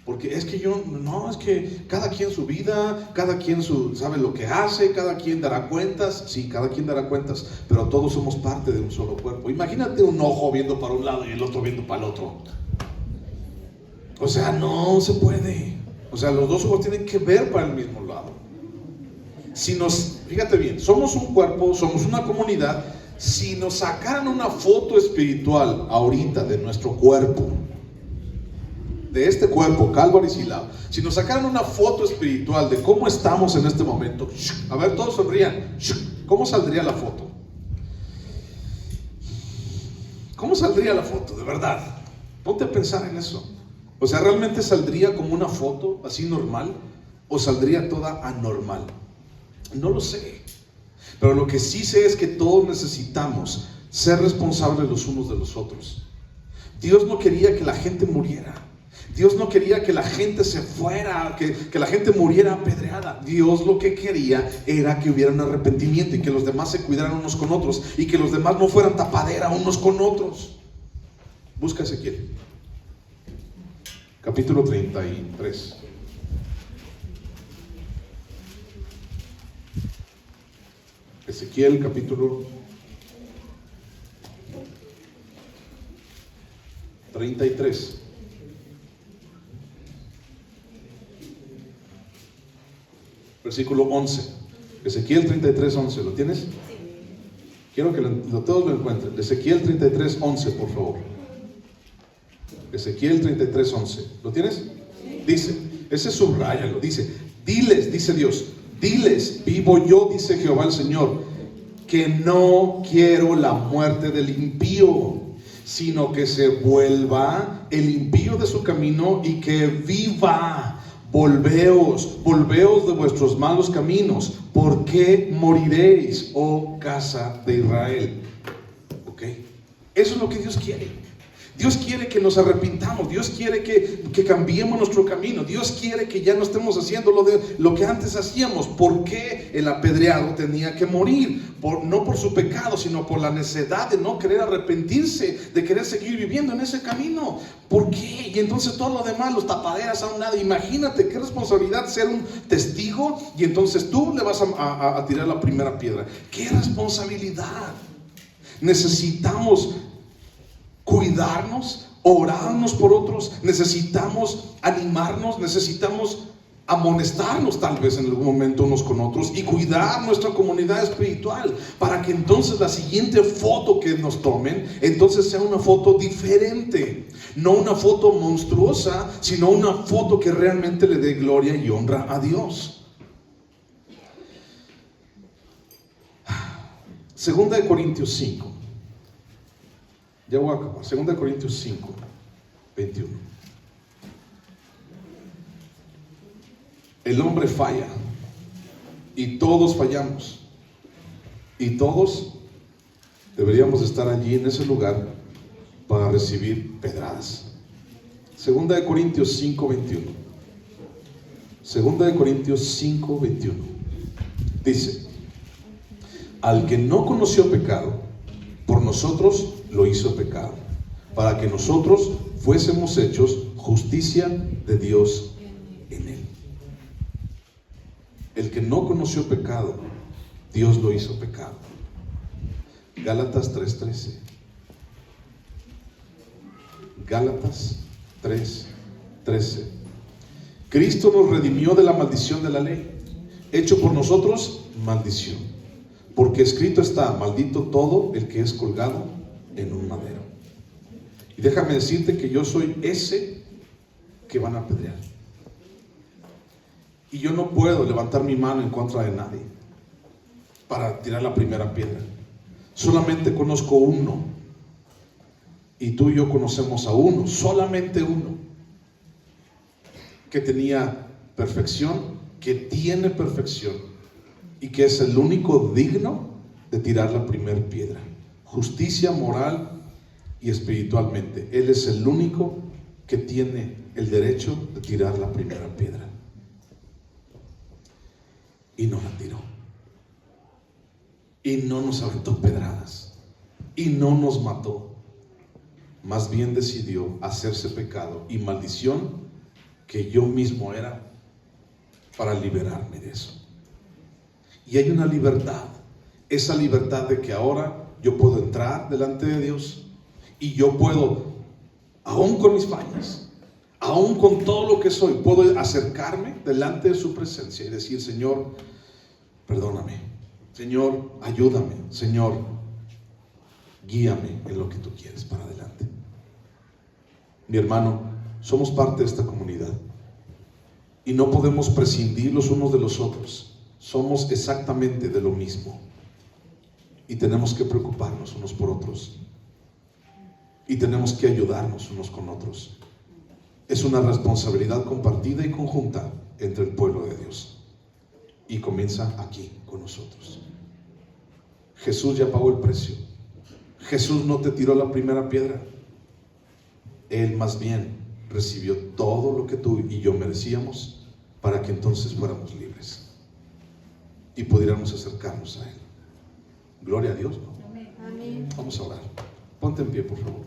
Porque es que es que cada quien su vida, cada quien sabe lo que hace, cada quien dará cuentas. Sí, cada quien dará cuentas, pero todos somos parte de un solo cuerpo. Imagínate un ojo viendo para un lado y el otro viendo para el otro. O sea, no se puede. O sea, los dos ojos tienen que ver para el mismo lado. Fíjate bien, somos un cuerpo, somos una comunidad. Si nos sacaran una foto espiritual ahorita de nuestro cuerpo, de este cuerpo, Calvary Silao, si nos sacaran una foto espiritual de cómo estamos en este momento, a ver, todos sonrían, ¿cómo saldría la foto? ¿Cómo saldría la foto, de verdad? Ponte a pensar en eso. O sea, ¿realmente saldría como una foto así normal, o saldría toda anormal? No lo sé, pero lo que sí sé es que todos necesitamos ser responsables los unos de los otros. Dios no quería que la gente muriera. Dios no quería que la gente se fuera, que la gente muriera apedreada. Dios lo que quería era que hubiera un arrepentimiento y que los demás se cuidaran unos con otros, y que los demás no fueran tapadera unos con otros. Busca Ezequiel capítulo 33. Ezequiel capítulo 33. Versículo 11. Ezequiel 33:11. ¿Lo tienes? Quiero que todos lo encuentren. Ezequiel 33:11, por favor. Ezequiel 33:11. ¿Lo tienes? Dice, ese subráyalo, dice, diles, dice Dios, diles, vivo yo, dice Jehová el Señor, que no quiero la muerte del impío, sino que se vuelva el impío de su camino y que viva. Volveos de vuestros malos caminos. ¿Por qué moriréis, oh casa de Israel? ¿Ok? Eso es lo que Dios quiere. Dios quiere que nos arrepintamos. Dios quiere que cambiemos nuestro camino. Dios quiere que ya no estemos haciendo lo que antes hacíamos. ¿Por qué el apedreado tenía que morir? No por su pecado, sino por la necedad de no querer arrepentirse, de querer seguir viviendo en ese camino. ¿Por qué? Y entonces todo lo demás, los tapaderas a un lado. Imagínate qué responsabilidad ser un testigo y entonces tú le vas a tirar la primera piedra. ¡Qué responsabilidad! Necesitamos cuidarnos, orarnos por otros, necesitamos animarnos, necesitamos amonestarnos tal vez en algún momento unos con otros y cuidar nuestra comunidad espiritual para que entonces la siguiente foto que nos tomen entonces sea una foto diferente, no una foto monstruosa, sino una foto que realmente le dé gloria y honra a Dios. Segunda de Corintios 5. Ya voy a acabar. 2 Corintios 5, 21. El hombre falla y todos fallamos y todos deberíamos estar allí en ese lugar para recibir pedradas. 2 Corintios 5, 21. 2 Corintios 5, 21. Dice: al que no conoció pecado, por nosotros lo hizo pecado, para que nosotros fuésemos hechos justicia de Dios en él. El que no conoció pecado, Dios lo hizo pecado. Gálatas 3:13. Gálatas 3:13. Cristo nos redimió de la maldición de la ley, hecho por nosotros maldición, porque escrito está: maldito todo el que es colgado en un madero. Y déjame decirte que yo soy ese que van a apedrear. Y yo no puedo levantar mi mano en contra de nadie para tirar la primera piedra. Solamente conozco uno. Y tú y yo conocemos a uno, solamente uno, que tenía perfección, que tiene perfección y que es el único digno de tirar la primera piedra. Justicia moral y espiritualmente. Él es el único que tiene el derecho de tirar la primera piedra. Y no la tiró. Y no nos aventó pedradas. Y no nos mató. Más bien decidió hacerse pecado y maldición que yo mismo era para liberarme de eso. Y hay una libertad. Esa libertad de que ahora yo puedo entrar delante de Dios y yo puedo, aún con mis fallas, aún con todo lo que soy, puedo acercarme delante de su presencia y decir: Señor, perdóname, Señor, ayúdame, Señor, guíame en lo que tú quieres para adelante. Mi hermano, somos parte de esta comunidad y no podemos prescindir los unos de los otros. Somos exactamente de lo mismo. Y tenemos que preocuparnos unos por otros. Y tenemos que ayudarnos unos con otros. Es una responsabilidad compartida y conjunta entre el pueblo de Dios. Y comienza aquí con nosotros. Jesús ya pagó el precio. Jesús no te tiró la primera piedra. Él más bien recibió todo lo que tú y yo merecíamos para que entonces fuéramos libres y pudiéramos acercarnos a Él. Gloria a Dios, ¿no? Amén. Vamos a orar. Ponte en pie, por favor.